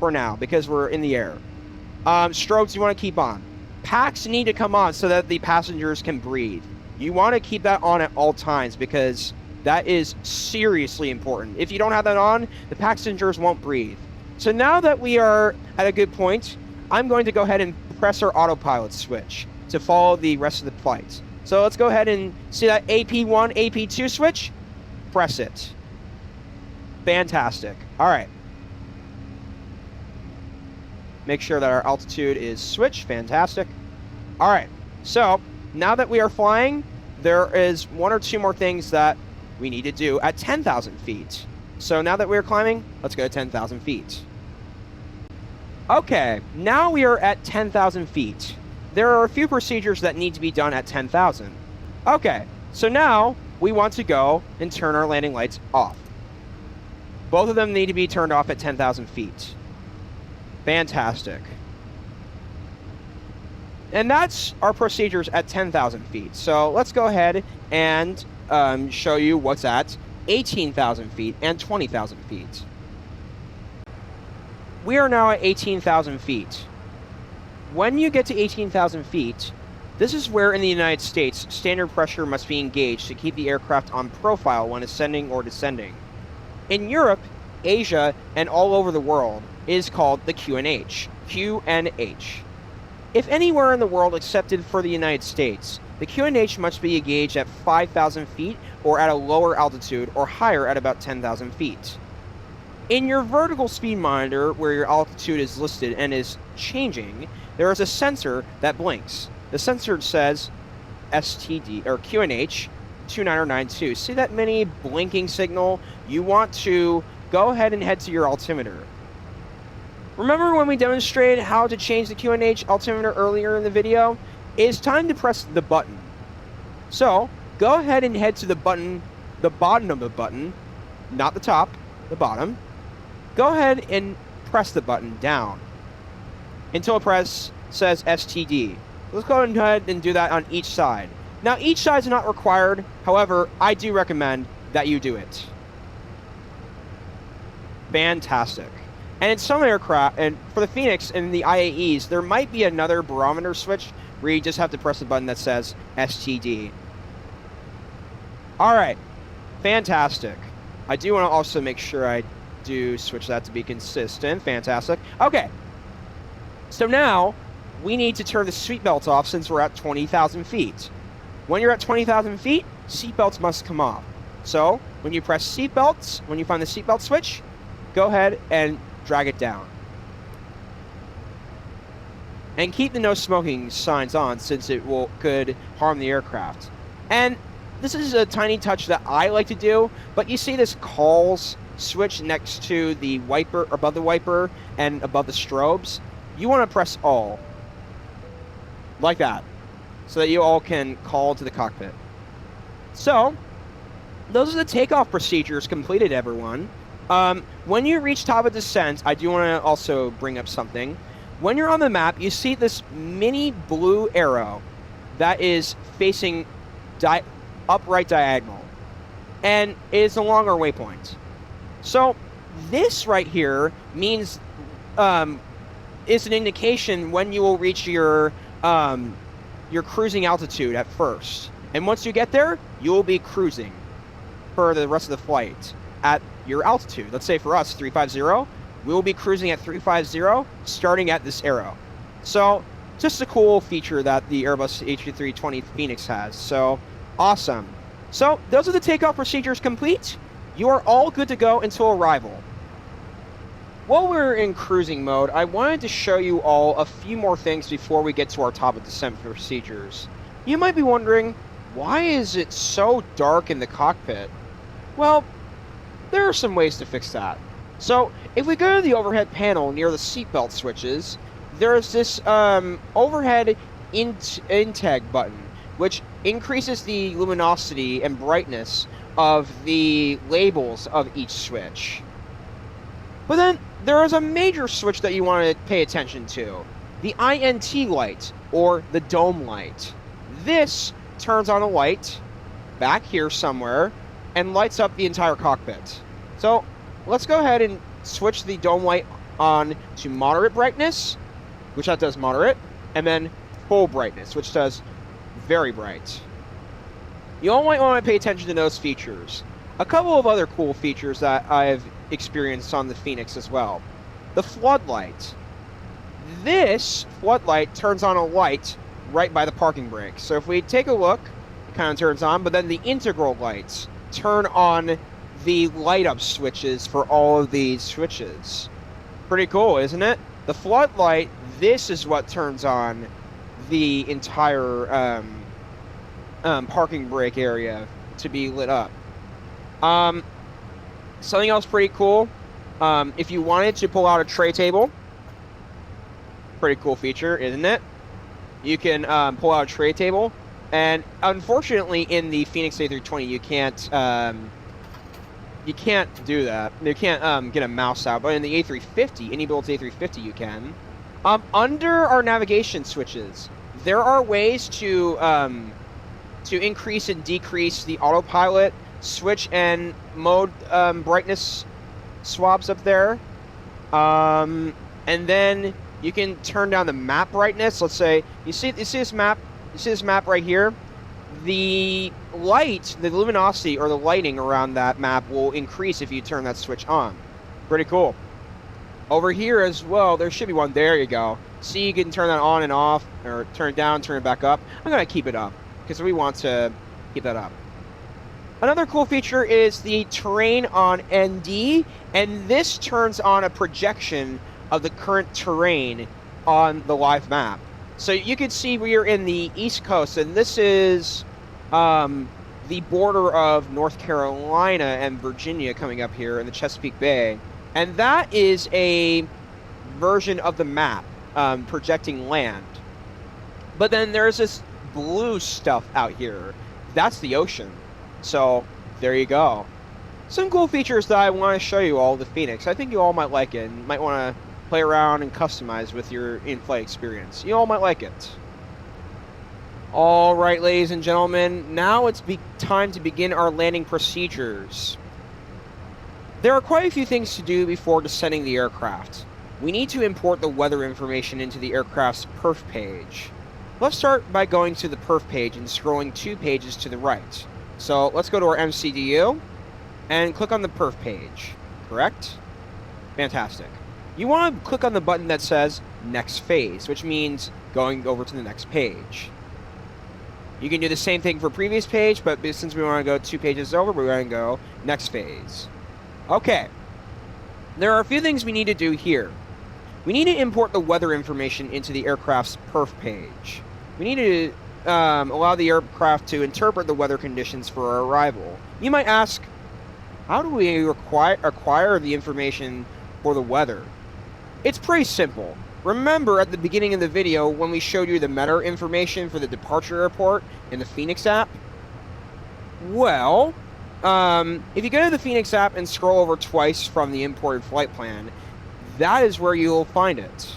now because we're in the air. Strobes you want to keep on. Packs need to come on so that the passengers can breathe. You want to keep that on at all times because that is seriously important. If you don't have that on, the passengers won't breathe. So now that we are at a good point, I'm going to go ahead and press our autopilot switch to follow the rest of the flight. So let's go ahead and see that AP1, AP2 switch. Press it. Fantastic. All right. Make sure that our altitude is switched. Fantastic. All right. So now that we are flying, there is one or two more things that we need to do at 10,000 feet. So now that we're climbing, let's go to 10,000 feet. Okay, now we are at 10,000 feet. There are a few procedures that need to be done at 10,000. Okay, so now we want to go and turn our landing lights off. Both of them need to be turned off at 10,000 feet. Fantastic. And that's our procedures at 10,000 feet. So let's go ahead and show you what's at 18,000 feet and 20,000 feet. We are now at 18,000 feet. When you get to 18,000 feet, This is where, in the United States, standard pressure must be engaged to keep the aircraft on profile when ascending or descending. In Europe, Asia, and all over the world, it is called the QNH. QNH. If anywhere in the world excepted for the United States, the QNH must be engaged at 5,000 feet or at a lower altitude or higher at about 10,000 feet. In your vertical speed monitor, where your altitude is listed and is changing, there is a sensor that blinks. The sensor says STD, or QNH 2992. See that mini blinking signal? You want to go ahead and head to your altimeter. Remember when we demonstrated how to change the QNH altimeter earlier in the video? It's time to press the button. So, go ahead and head to the button, the bottom of the button, not the top, the bottom. Go ahead and press the button down until it says STD. Let's go ahead and do that on each side. Now, each side is not required. However, I do recommend that you do it. Fantastic. And in some aircraft, and for the Fenix and the IAEs, there might be another barometer switch where you just have to press the button that says STD. All right. Fantastic. I do want to also make sure I do switch that to be consistent. Fantastic. Okay. So now we need to turn the seatbelt off since we're at 20,000 feet. When you're at 20,000 feet, seatbelts must come off. So when you press seatbelts, when you find the seatbelt switch, go ahead and drag it down. And keep the no smoking signs on since it could harm the aircraft. And this is a tiny touch that I like to do, but you see this calls switch next to the wiper, above the wiper, and above the strobes. You want to press all. Like that. So that you all can call to the cockpit. So, those are the takeoff procedures completed, everyone. When you reach top of descent, I do want to also bring up something. When you're on the map, you see this mini blue arrow that is facing upright diagonal. And it is along our waypoint. So, this right here means, is an indication when you will reach your cruising altitude at first. And once you get there, you will be cruising for the rest of the flight at your altitude. Let's say for us, 350, we will be cruising at 350, starting at this arrow. So, just a cool feature that the Airbus A320 Fenix has. So, awesome. So, those are the takeoff procedures complete. You are all good to go until arrival. While we're in cruising mode, I wanted to show you all a few more things before we get to our top of descent procedures. You might be wondering, why is it so dark in the cockpit? Well, there are some ways to fix that. So, if we go to the overhead panel near the seatbelt switches, there's this overhead integ button, which increases the luminosity and brightness of the labels of each switch. But then, there is a major switch that you want to pay attention to. The INT light, or the dome light. This turns on a light, back here somewhere, and lights up the entire cockpit. So, let's go ahead and switch the dome light on to moderate brightness, which that does moderate, and then full brightness, which does very bright. You all might want to pay attention to those features. A couple of other cool features that I've experienced on the Fenix as well. The floodlight. This floodlight turns on a light right by the parking brake. So if we take a look, it kind of turns on, but then the integral lights turn on the light up switches for all of these switches. Pretty cool, isn't it? The floodlight, this is what turns on the entire parking brake area to be lit up. Something else pretty cool, if you wanted to pull out a tray table, pretty cool feature, isn't it? You can pull out a tray table, and unfortunately in the Fenix A320 you can't do that. You can't get a mouse out, but in the A350, any built A350 you can. Under our navigation switches, there are ways to increase and decrease the autopilot switch and mode brightness swabs up there. And then you can turn down the map brightness. Let's say you see this map You see this map right here? The light, the luminosity or the lighting around that map will increase if you turn that switch on. Pretty cool. Over here as well, there should be one. There you go. See, you can turn that on and off, or turn it down, turn it back up. I'm going to keep it up because we want to keep that up. Another cool feature is the terrain on ND, and this turns on a projection of the current terrain on the live map. So you can see we are in the East Coast, and this is the border of North Carolina and Virginia coming up here in the Chesapeake Bay. And that is a version of the map projecting land. But then there's this blue stuff out here. That's the ocean. So there you go. Some cool features that I want to show you all of the Fenix. I think you all might like it and might want to play around and customize with your in-flight experience. You all might like it. All right, ladies and gentlemen, now it's time to begin our landing procedures. There are quite a few things to do before descending the aircraft. We need to import the weather information into the aircraft's perf page. Let's start by going to the perf page and scrolling 2 pages to the right. So let's go to our MCDU and click on the perf page, correct? Fantastic. You want to click on the button that says next phase, which means going over to the next page. You can do the same thing for previous page, but since we want to go 2 pages over, we're going to go next phase. Okay. There are a few things we need to do here. We need to import the weather information into the aircraft's perf page. We need to allow the aircraft to interpret the weather conditions for our arrival. You might ask, how do we acquire the information for the weather? It's pretty simple. Remember at the beginning of the video when we showed you the meta information for the departure airport in the Fenix app? Well, if you go to the Fenix app and scroll over twice from the imported flight plan, that is where you'll find it.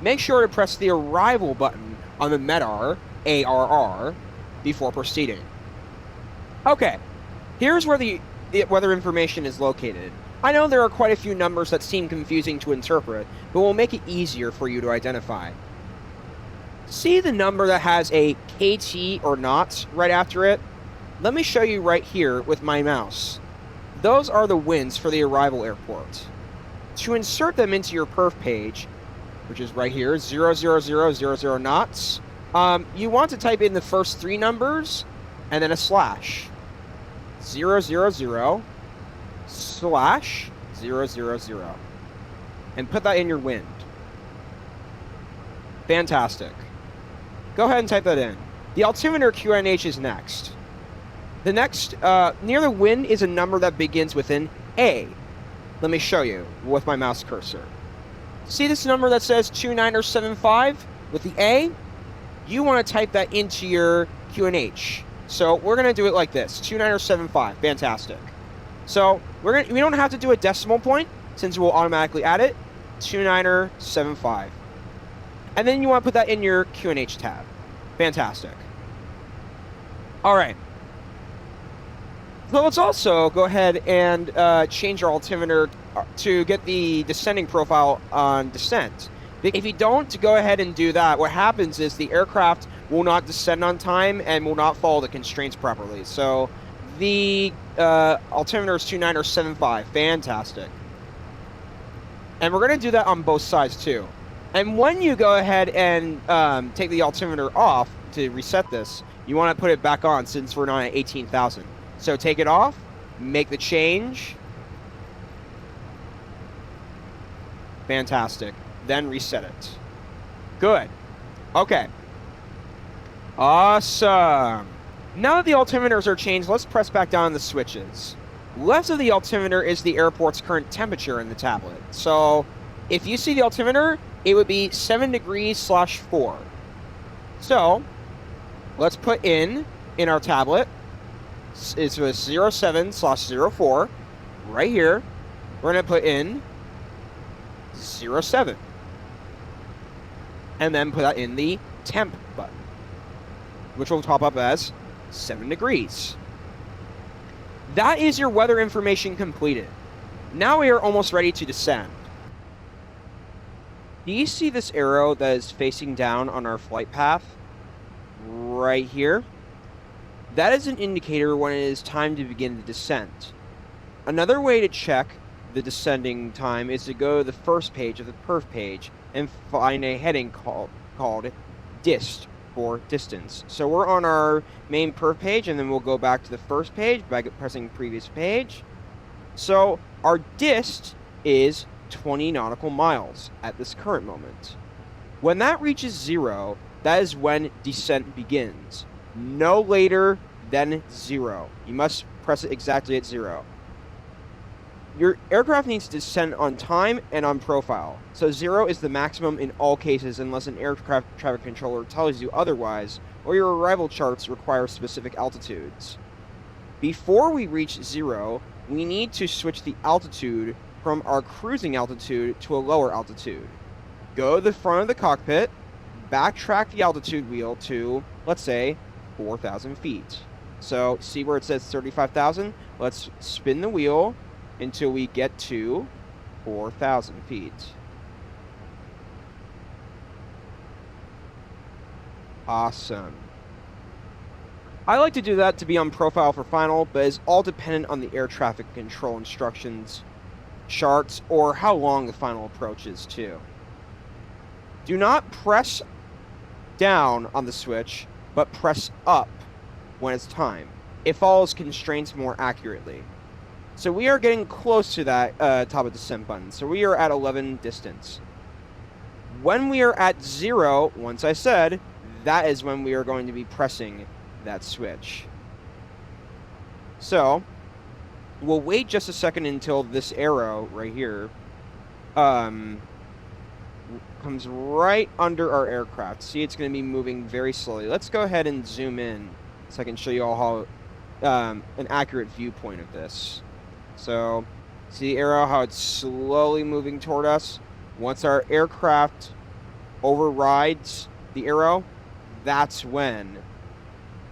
Make sure to press the arrival button on the MEDAR, ARR, before proceeding. Okay, here's where the weather information is located. I know there are quite a few numbers that seem confusing to interpret, but we'll make it easier for you to identify. See the number that has a KT or knots right after it? Let me show you right here with my mouse. Those are the winds for the arrival airport. To insert them into your perf page, which is right here, 00000 knots, you want to type in the first 3 numbers and then a slash. 000 slash 000. And put that in your wind. Fantastic. Go ahead and type that in. The altimeter QNH is next. The next, near the wind is a number that begins with an A. Let me show you with my mouse cursor. See this number that says 2975 with the A? You want to type that into your QNH. So we're going to do it like this, 2975. Fantastic. So we don't have to do a decimal point since we'll automatically add it. 2975. And then you want to put that in your QNH tab. Fantastic. All right. So let's also go ahead and change our altimeter to get the descending profile on descent. If you don't go ahead and do that, what happens is the aircraft will not descend on time and will not follow the constraints properly. So the altimeter is 2975. Fantastic. And we're going to do that on both sides too. And when you go ahead and take the altimeter off to reset this, you want to put it back on since we're not at 18,000. So take it off, make the change. Fantastic. Then reset it. Good. Okay. Awesome. Now that the altimeters are changed, let's press back down on the switches. Left of the altimeter is the airport's current temperature in the tablet. So if you see the altimeter, it would be 7 degrees / 4. So let's put in our tablet. It's a 07/04 right here. We're going to put in 07 and then put that in the temp button, which will pop up as 7 degrees. That is your weather information completed. Now we are almost ready to descend. Do you see this arrow that is facing down on our flight path? right here. That is an indicator when it is time to begin the descent. Another way to check the descending time is to go to the first page of the perf page and find a heading called dist for distance. So we're on our main perf page, and then we'll go back to the first page by pressing previous page. So our dist is 20 nautical miles at this current moment. When that reaches 0, that is when descent begins. No later than 0. You must press it exactly at 0. Your aircraft needs to descend on time and on profile. So 0 is the maximum in all cases unless an aircraft traffic controller tells you otherwise, or your arrival charts require specific altitudes. Before we reach 0, we need to switch the altitude from our cruising altitude to a lower altitude. Go to the front of the cockpit, backtrack the altitude wheel to, let's say, 4,000 feet. So see where it says 35,000? Let's spin the wheel until we get to 4,000 feet. Awesome. I like to do that to be on profile for final, but it's all dependent on the air traffic control instructions, charts, or how long the final approach is too. Do not press down on the switch, but press up when it's time. It follows constraints more accurately. So we are getting close to that top of descent button. So we are at 11 distance. When we are at 0, once I said, that is when we are going to be pressing that switch. So we'll wait just a second until this arrow right here comes right under our aircraft. See, it's going to be moving very slowly. Let's go ahead and zoom in so I can show you all how an accurate viewpoint of this. So, see the arrow, how it's slowly moving toward us? Once our aircraft overrides the arrow, that's when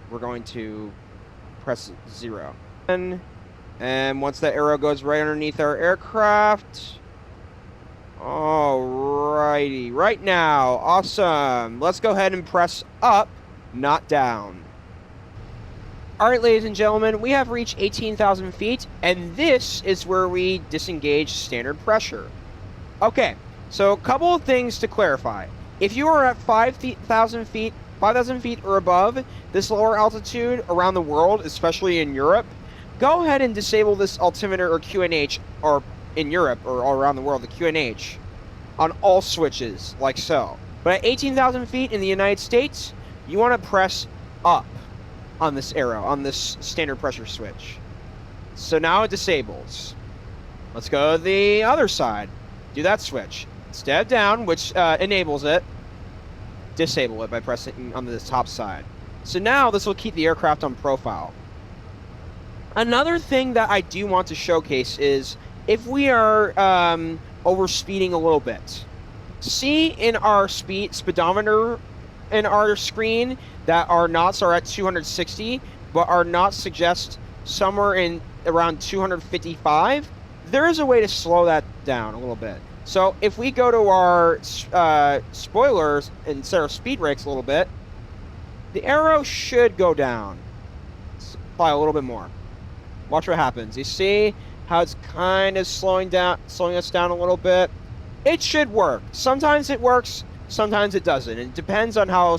we're going to press 0. And once that arrow goes right underneath our aircraft, alrighty, right now, awesome. Let's go ahead and press up, not down. Alright, ladies and gentlemen, we have reached 18,000 feet, and this is where we disengage standard pressure. Okay, so a couple of things to clarify. If you are at 5,000 feet or above, this lower altitude around the world, especially in Europe, go ahead and disable this altimeter or QNH, or in Europe or all around the world, the QNH, on all switches, like so. But at 18,000 feet in the United States, you want to press up on this arrow, on this standard pressure switch. So now it disables. Let's go to the other side. Do that switch. Step down, which enables it. Disable it by pressing on the top side. So now this will keep the aircraft on profile. Another thing that I do want to showcase is if we are overspeeding a little bit. See in our speedometer in our screen that our knots are at 260, but our knots suggest somewhere in around 255. There is a way to slow that down a little bit. So if we go to our spoilers and set our speed brakes a little bit, the arrow should go down. Let's apply a little bit more. Watch what happens. You see how it's kind of slowing us down a little bit? It should work. Sometimes it works, sometimes it doesn't. It depends on how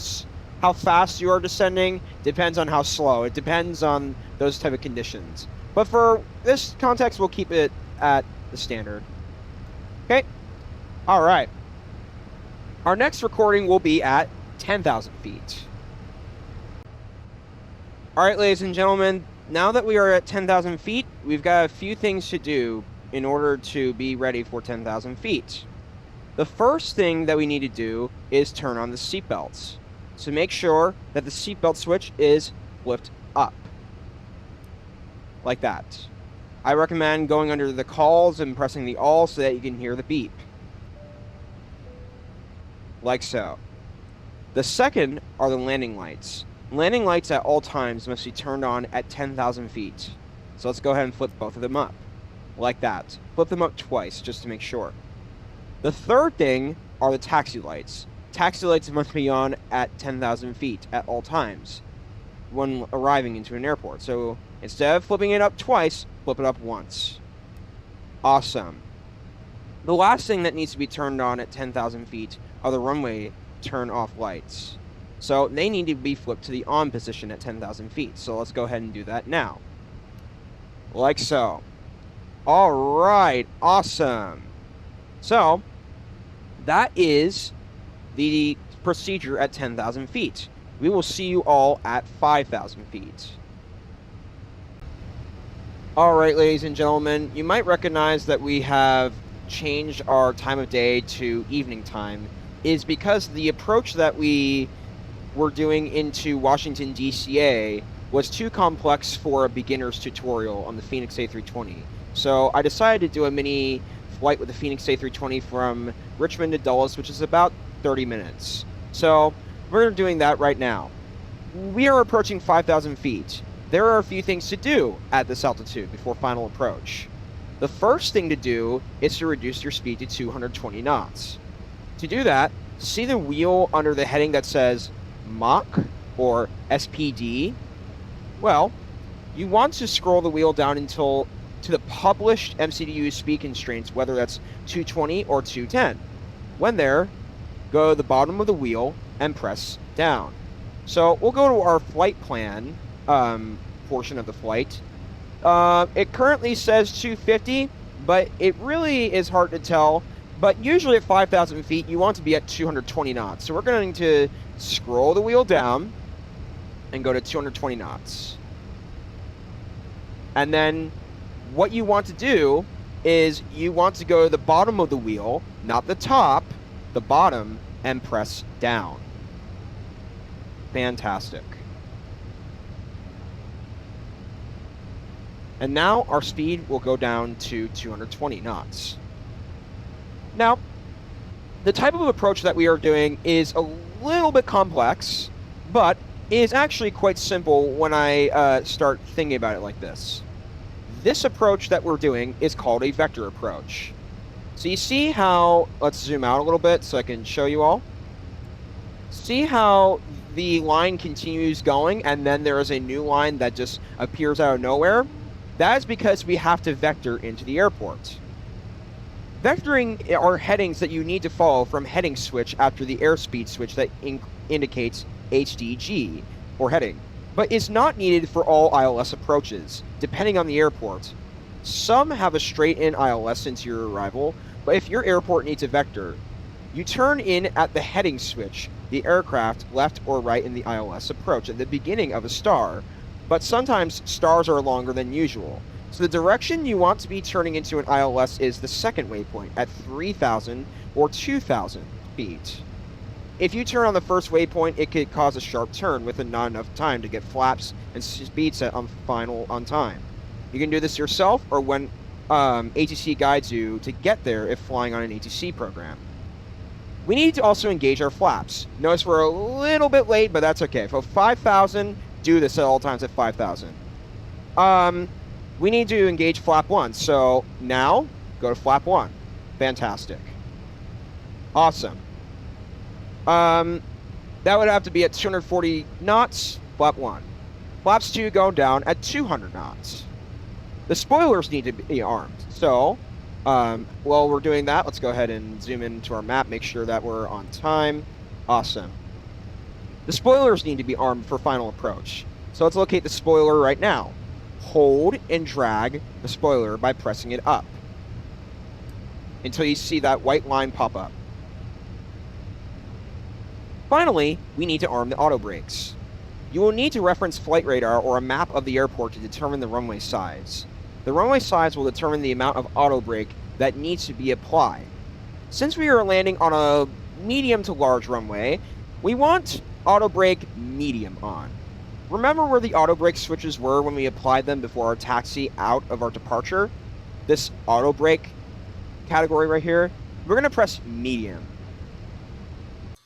fast you are descending, depends on how slow. It depends on those type of conditions. But for this context, we'll keep it at the standard. Okay? Alright. Our next recording will be at 10,000 feet. Alright, ladies and gentlemen, now that we are at 10,000 feet, we've got a few things to do in order to be ready for 10,000 feet. The first thing that we need to do is turn on the seatbelts. So make sure that the seatbelt switch is flipped up. Like that. I recommend going under the calls and pressing the all so that you can hear the beep. Like so. The second are the landing lights. Landing lights at all times must be turned on at 10,000 feet. So let's go ahead and flip both of them up. Like that. Flip them up twice just to make sure. The third thing are the taxi lights. Taxi lights must be on at 10,000 feet at all times when arriving into an airport. So instead of flipping it up twice, flip it up once. Awesome. The last thing that needs to be turned on at 10,000 feet are the runway turn-off lights. So they need to be flipped to the on position at 10,000 feet. So let's go ahead and do that now. Like so. All right, awesome. So that is the procedure at 10,000 feet. We will see you all at 5,000 feet. All right, ladies and gentlemen, you might recognize that we have changed our time of day to evening time is because the approach that we were doing into Washington, D.C.A. was too complex for a beginner's tutorial on the Fenix A320. So I decided to do a mini flight with the Fenix A320 from Richmond to Dulles, which is about 30 minutes. So we're doing that right now. We are approaching 5,000 feet. There are a few things to do at this altitude before final approach. The first thing to do is to reduce your speed to 220 knots. To do that, see the wheel under the heading that says Mach or SPD? Well, you want to scroll the wheel down until to the published MCDU speed constraints, whether that's 220 or 210. When there, go to the bottom of the wheel and press down. So we'll go to our flight plan portion of the flight. It currently says 250, but it really is hard to tell. But usually at 5,000 feet, you want to be at 220 knots. So we're going to scroll the wheel down and go to 220 knots. And then what you want to do is you want to go to the bottom of the wheel, not the top, the bottom, and press down. Fantastic. And now our speed will go down to 220 knots. Now, the type of approach that we are doing is a little bit complex, but is actually quite simple when I start thinking about it like this. This approach that we're doing is called a vector approach. So you see how, let's zoom out a little bit so I can show you all. See how the line continues going and then there is a new line that just appears out of nowhere? That is because we have to vector into the airport. Vectoring are headings that you need to follow from heading switch after the airspeed switch that indicates HDG, or heading, but is not needed for all ILS approaches, depending on the airport. Some have a straight-in ILS into your arrival, but if your airport needs a vector, you turn in at the heading switch, the aircraft left or right in the ILS approach at the beginning of a star, but sometimes stars are longer than usual. So the direction you want to be turning into an ILS is the second waypoint at 3,000 or 2,000 feet. If you turn on the first waypoint, it could cause a sharp turn with not enough time to get flaps and speed set on time. You can do this yourself or when ATC guides you to get there if flying on an ATC program. We need to also engage our flaps. Notice we're a little bit late, but that's okay. For 5,000, do this at all times at 5,000. We need to engage flap 1. So now, go to flap 1. Fantastic. Awesome. That would have to be at 240 knots, flap 1. Flaps 2 go down at 200 knots. The spoilers need to be armed. So, while we're doing that, let's go ahead and zoom into our map, make sure that we're on time. Awesome. The spoilers need to be armed for final approach. So let's locate the spoiler right now. Hold and drag the spoiler by pressing it up until you see that white line pop up. Finally, we need to arm the auto brakes. You will need to reference flight radar or a map of the airport to determine the runway size. The runway size will determine the amount of auto brake that needs to be applied. Since we are landing on a medium to large runway, we want auto brake medium on. Remember where the auto brake switches were when we applied them before our taxi out of our departure? This auto brake category right here, we're going to press medium.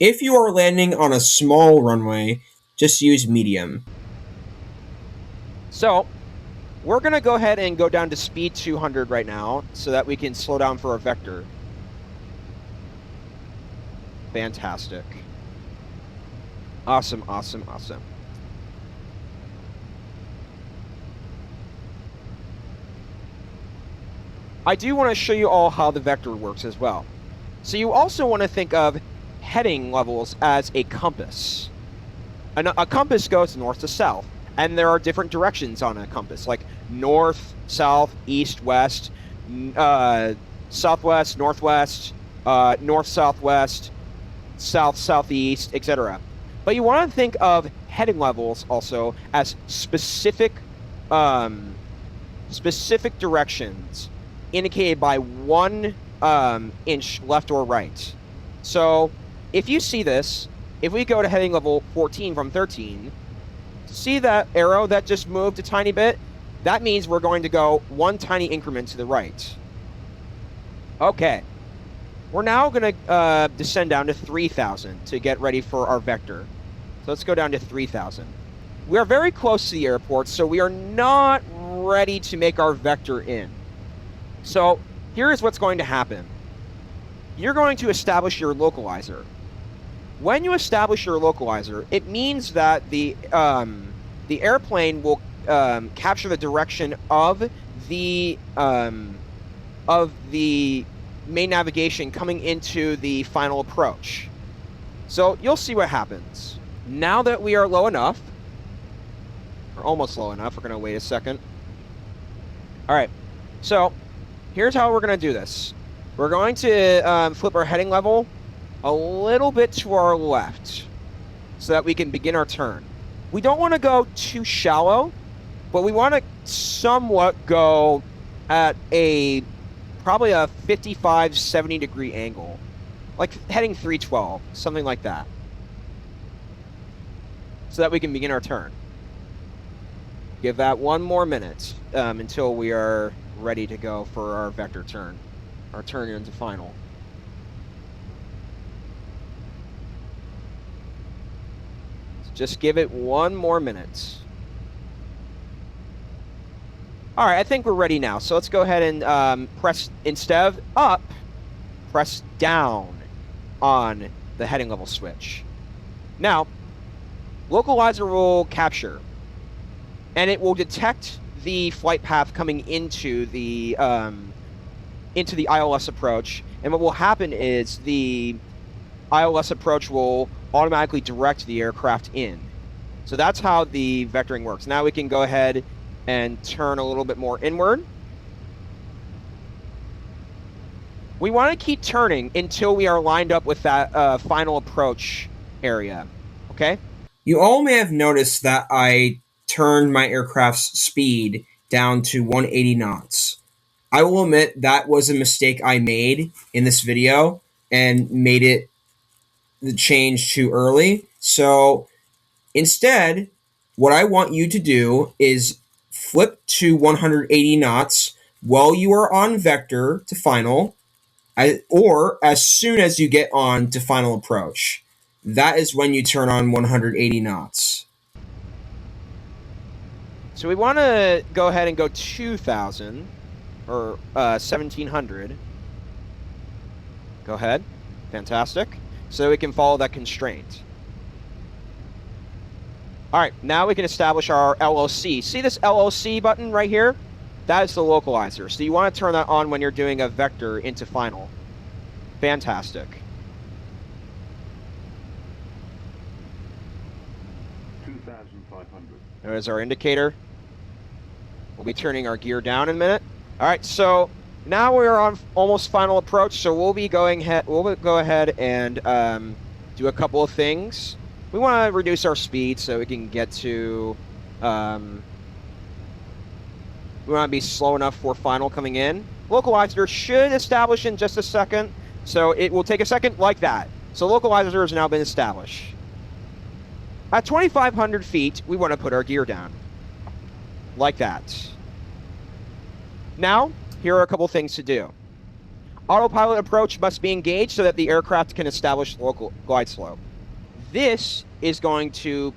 If you are landing on a small runway, just use medium. So, we're going to go ahead and go down to speed 200 right now so that we can slow down for a vector. Fantastic. Awesome, awesome, awesome. I do want to show you all how the vector works as well. So you also want to think of heading levels as a compass. A compass goes north to south, and there are different directions on a compass, like north, south, east, west, southwest, northwest, north, southwest, south, southeast, etc. But you want to think of heading levels also as specific directions indicated by 1 inch left or right. So if you see this, if we go to heading level 14 from 13, see that arrow that just moved a tiny bit? That means we're going to go 1 tiny increment to the right. Okay. We're now going to descend down to 3,000 to get ready for our vector. So let's go down to 3,000. We are very close to the airport, so we are not ready to make our vector in. So here is what's going to happen. You're going to establish your localizer. When you establish your localizer, it means that the airplane will capture the direction of the main navigation coming into the final approach. So you'll see what happens. Now that we are low enough, or almost low enough, we're going to wait a second. All right, so here's how we're going to do this. We're going to flip our heading level a little bit to our left so that we can begin our turn. We don't want to go too shallow, but we want to somewhat go at probably a 55, 70 degree angle, like heading 312, something like that, so that we can begin our turn. Give that 1 more minute until we are ready to go for our vector turn, our turn into final. Just give it 1 more minute. All right, I think we're ready now. So let's go ahead and press, instead of up, press down on the heading level switch. Now, localizer will capture, and it will detect the flight path coming into the ILS approach. And what will happen is the ILS approach will automatically direct the aircraft in. So that's how the vectoring works. Now we can go ahead and turn a little bit more inward. We want to keep turning until we are lined up with that final approach area, okay? You all may have noticed that I turned my aircraft's speed down to 180 knots. I will admit that was a mistake I made in this video and made it the change too early. So instead, what I want you to do is flip to 180 knots while you are on vector to final, or as soon as you get on to final approach. That is when you turn on 180 knots. So we want to go ahead and go 2,000 or 1,700. Go ahead. Fantastic. So we can follow that constraint. All right, now we can establish our LOC. See this LOC button right here? That is the localizer. So you want to turn that on when you're doing a vector into final. Fantastic. 2,500. There's our indicator. We'll be turning our gear down in a minute. All right, so now we're on almost final approach, so we'll go ahead and do a couple of things. We want to reduce our speed so we can get to... we want to be slow enough for final coming in. Localizer should establish in just a second, so it will take a second like that. So localizer has now been established. At 2,500 feet, we want to put our gear down. Like that. Now, here are a couple things to do. Autopilot approach must be engaged so that the aircraft can establish local glide slope. This is going to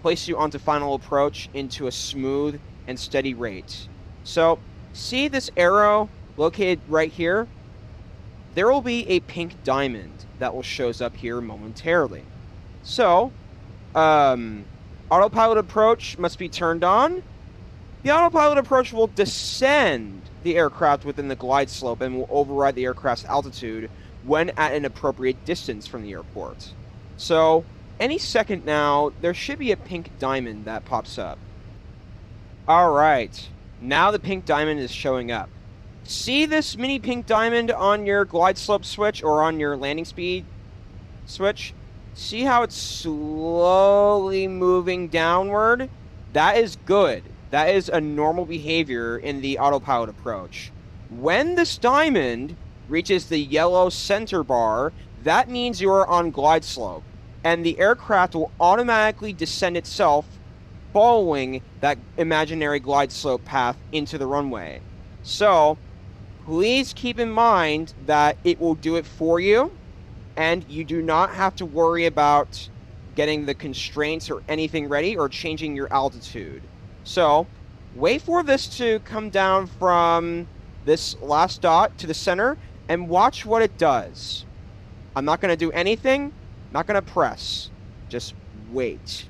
place you onto final approach into a smooth and steady rate. So, see this arrow located right here? there will be a pink diamond that will shows up here momentarily. So, autopilot approach must be turned on. The autopilot approach will descend the aircraft within the glide slope and will override the aircraft's altitude when at an appropriate distance from the airport. So, any second now, there should be a pink diamond that pops up. All right, now the pink diamond is showing up. See this mini pink diamond on your glide slope switch or on your landing speed switch? See how it's slowly moving downward? That is good. That is a normal behavior in the autopilot approach. When this diamond reaches the yellow center bar, that means you are on glide slope, and the aircraft will automatically descend itself following that imaginary glide slope path into the runway. So, please keep in mind that it will do it for you, and you do not have to worry about getting the constraints or anything ready or changing your altitude. So, wait for this to come down from this last dot to the center and watch what it does. I'm not going to do anything, not going to press. Just wait.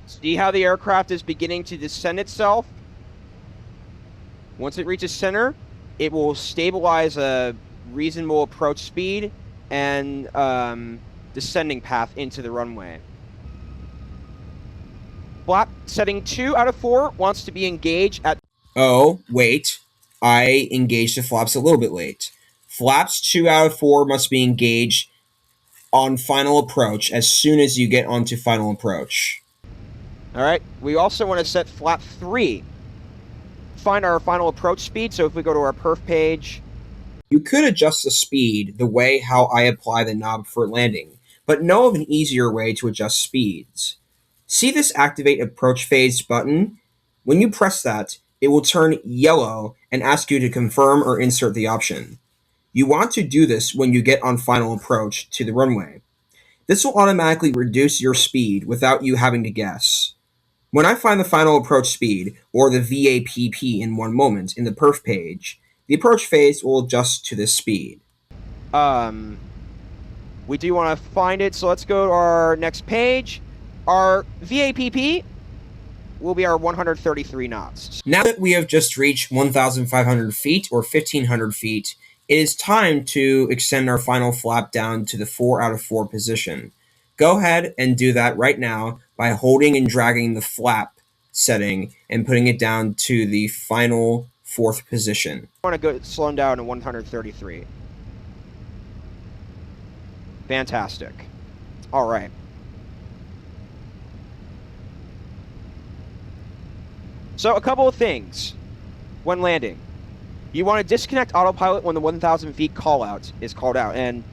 See how the aircraft is beginning to descend itself? Once it reaches center, it will stabilize a reasonable approach speed and descending path into the runway. Flap setting 2 out of 4 wants to be engaged at... Oh, wait. I engaged the flaps a little bit late. Flaps 2 out of 4 must be engaged on final approach as soon as you get onto final approach. All right, we also want to set flap 3. Find our final approach speed, so if we go to our perf page... You could adjust the speed the way how I apply the knob for landing, but know of an easier way to adjust speeds. See this activate approach phase button? When you press that, it will turn yellow and ask you to confirm or insert the option. You want to do this when you get on final approach to the runway. This will automatically reduce your speed without you having to guess. When I find the final approach speed, or the VAPP in one moment in the perf page, the approach phase will adjust to this speed. We do want to find it, so let's go to our next page. Our VAPP will be our 133 knots. Now that we have just reached 1,500 feet or 1,500 feet, it is time to extend our final flap down to the 4 out of 4 position. Go ahead and do that right now by holding and dragging the flap setting and putting it down to the final 4th position. I want to go slow down to 133. Fantastic. All right. So a couple of things when landing. You want to disconnect autopilot when the 1,000 feet call out is called out, and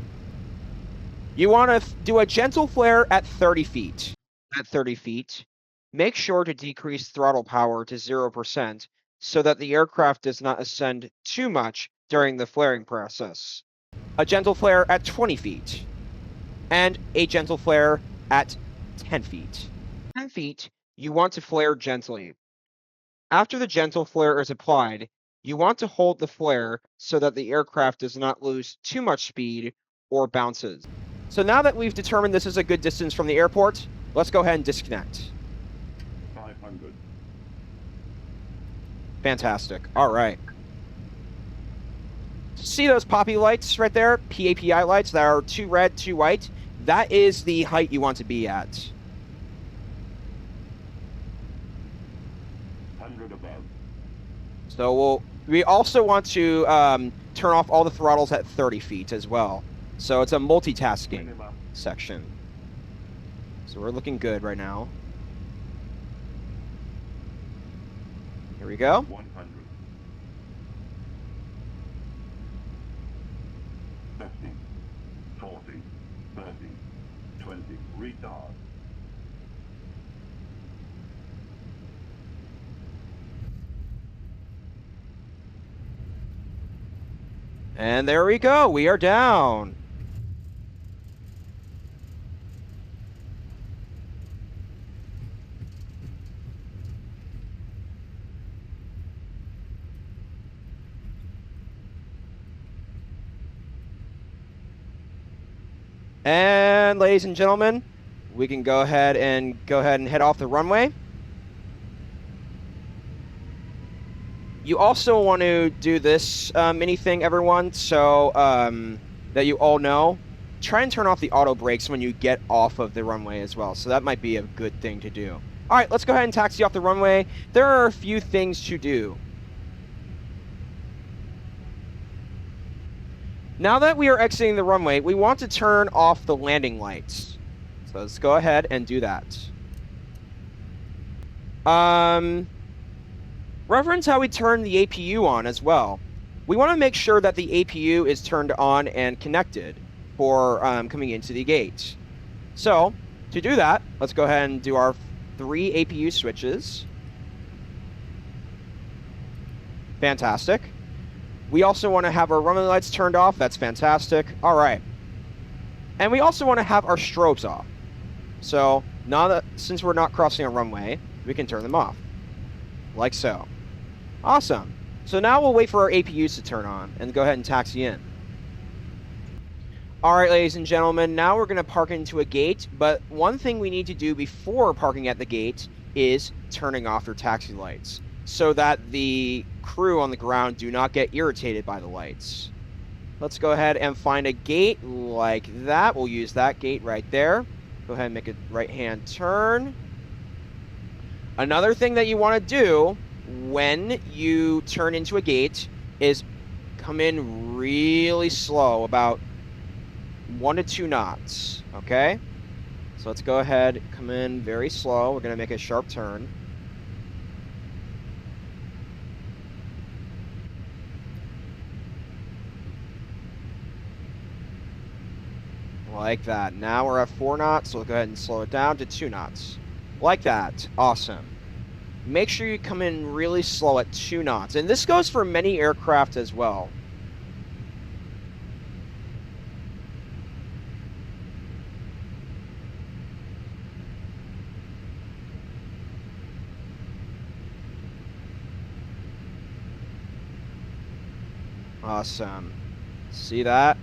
you want to do a gentle flare at 30 feet. At 30 feet, make sure to decrease throttle power to 0% so that the aircraft does not ascend too much during the flaring process. A gentle flare at 20 feet, and a gentle flare at 10 feet. 10 feet, you want to flare gently. After the gentle flare is applied, you want to hold the flare so that the aircraft does not lose too much speed or bounces. So now that we've determined this is a good distance from the airport, let's go ahead and disconnect. 500. Fantastic. All right. See those poppy lights right there? PAPI lights that are 2 red, 2 white? That is the height you want to be at. 100 above. So we also want to turn off all the throttles at 30 feet as well. So it's a multitasking Minimum. section. So we're looking good right now. Here we go. 100. 50. 40. 30. 20. Retard. And there we go. We are down. And ladies and gentlemen, we can go ahead and head off the runway. You also want to do this mini thing, everyone, so that you all know. Try and turn off the auto brakes when you get off of the runway as well. So that might be a good thing to do. All right, let's go ahead and taxi off the runway. There are a few things to do. Now that we are exiting the runway, we want to turn off the landing lights. So let's go ahead and do that. Reference how we turn the APU on as well. We want to make sure that the APU is turned on and connected for coming into the gate. So to do that, let's go ahead and do our 3 APU switches. Fantastic. We also want to have our runway lights turned off. That's fantastic. All right. And we also want to have our strobes off. So now that, since we're not crossing a runway, we can turn them off. Like so. Awesome. So now we'll wait for our APUs to turn on and go ahead and taxi in. All right, ladies and gentlemen, now we're going to park into a gate, but one thing we need to do before parking at the gate is turning off your taxi lights so that the crew on the ground do not get irritated by the lights. Let's go ahead and find a gate like that. We'll use that gate right there. Go ahead and make a right-hand turn. Another thing that you want to do when you turn into a gate is come in really slow, about 1 to 2 knots, okay? So let's go ahead, come in very slow. We're going to make a sharp turn. Like that. Now we're at 4 knots, so we'll go ahead and slow it down to 2 knots. Like that. Awesome. Make sure you come in really slow at 2 knots. And this goes for many aircraft as well. Awesome. See that?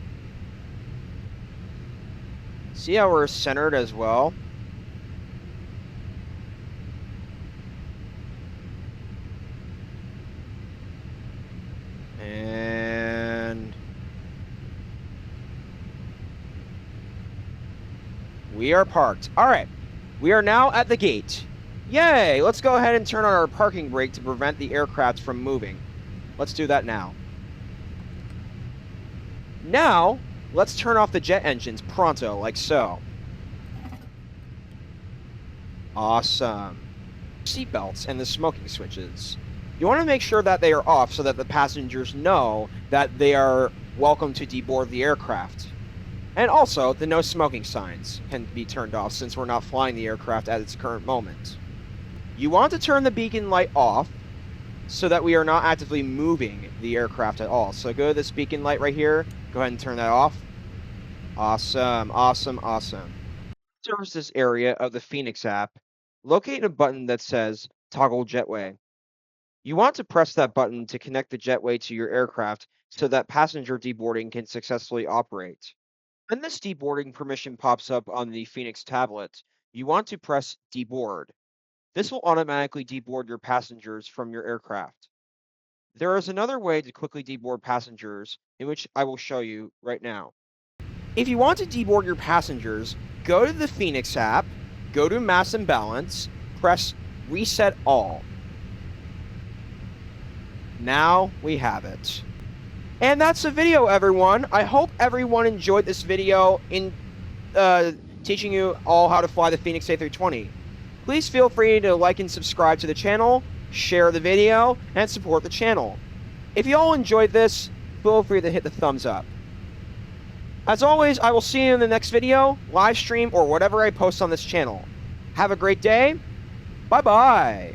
See how we're centered as well? And we are parked. All right. We are now at the gate. Yay! Let's go ahead and turn on our parking brake to prevent the aircraft from moving. Let's do that now. Now, let's turn off the jet engines pronto, like so. Awesome. Seatbelts and the smoking switches. You want to make sure that they are off so that the passengers know that they are welcome to deboard the aircraft. And also, the no smoking signs can be turned off since we're not flying the aircraft at its current moment. You want to turn the beacon light off so that we are not actively moving the aircraft at all. So go to this beacon light right here. Go ahead and turn that off. Awesome, awesome, awesome. Services area of the Fenix app, locate a button that says Toggle Jetway. You want to press that button to connect the jetway to your aircraft so that passenger deboarding can successfully operate. When this deboarding permission pops up on the Fenix tablet, you want to press Deboard. This will automatically deboard your passengers from your aircraft. There is another way to quickly deboard passengers, in which I will show you right now. If you want to deboard your passengers, go to the Fenix app, go to Mass and Balance, press Reset All. Now we have it. And that's the video, everyone. I hope everyone enjoyed this video in teaching you all how to fly the Fenix A320. Please feel free to like and subscribe to the channel, share the video, and support the channel. If you all enjoyed this, feel free to hit the thumbs up. As always, I will see you in the next video, live stream, or whatever I post on this channel. Have a great day. Bye-bye.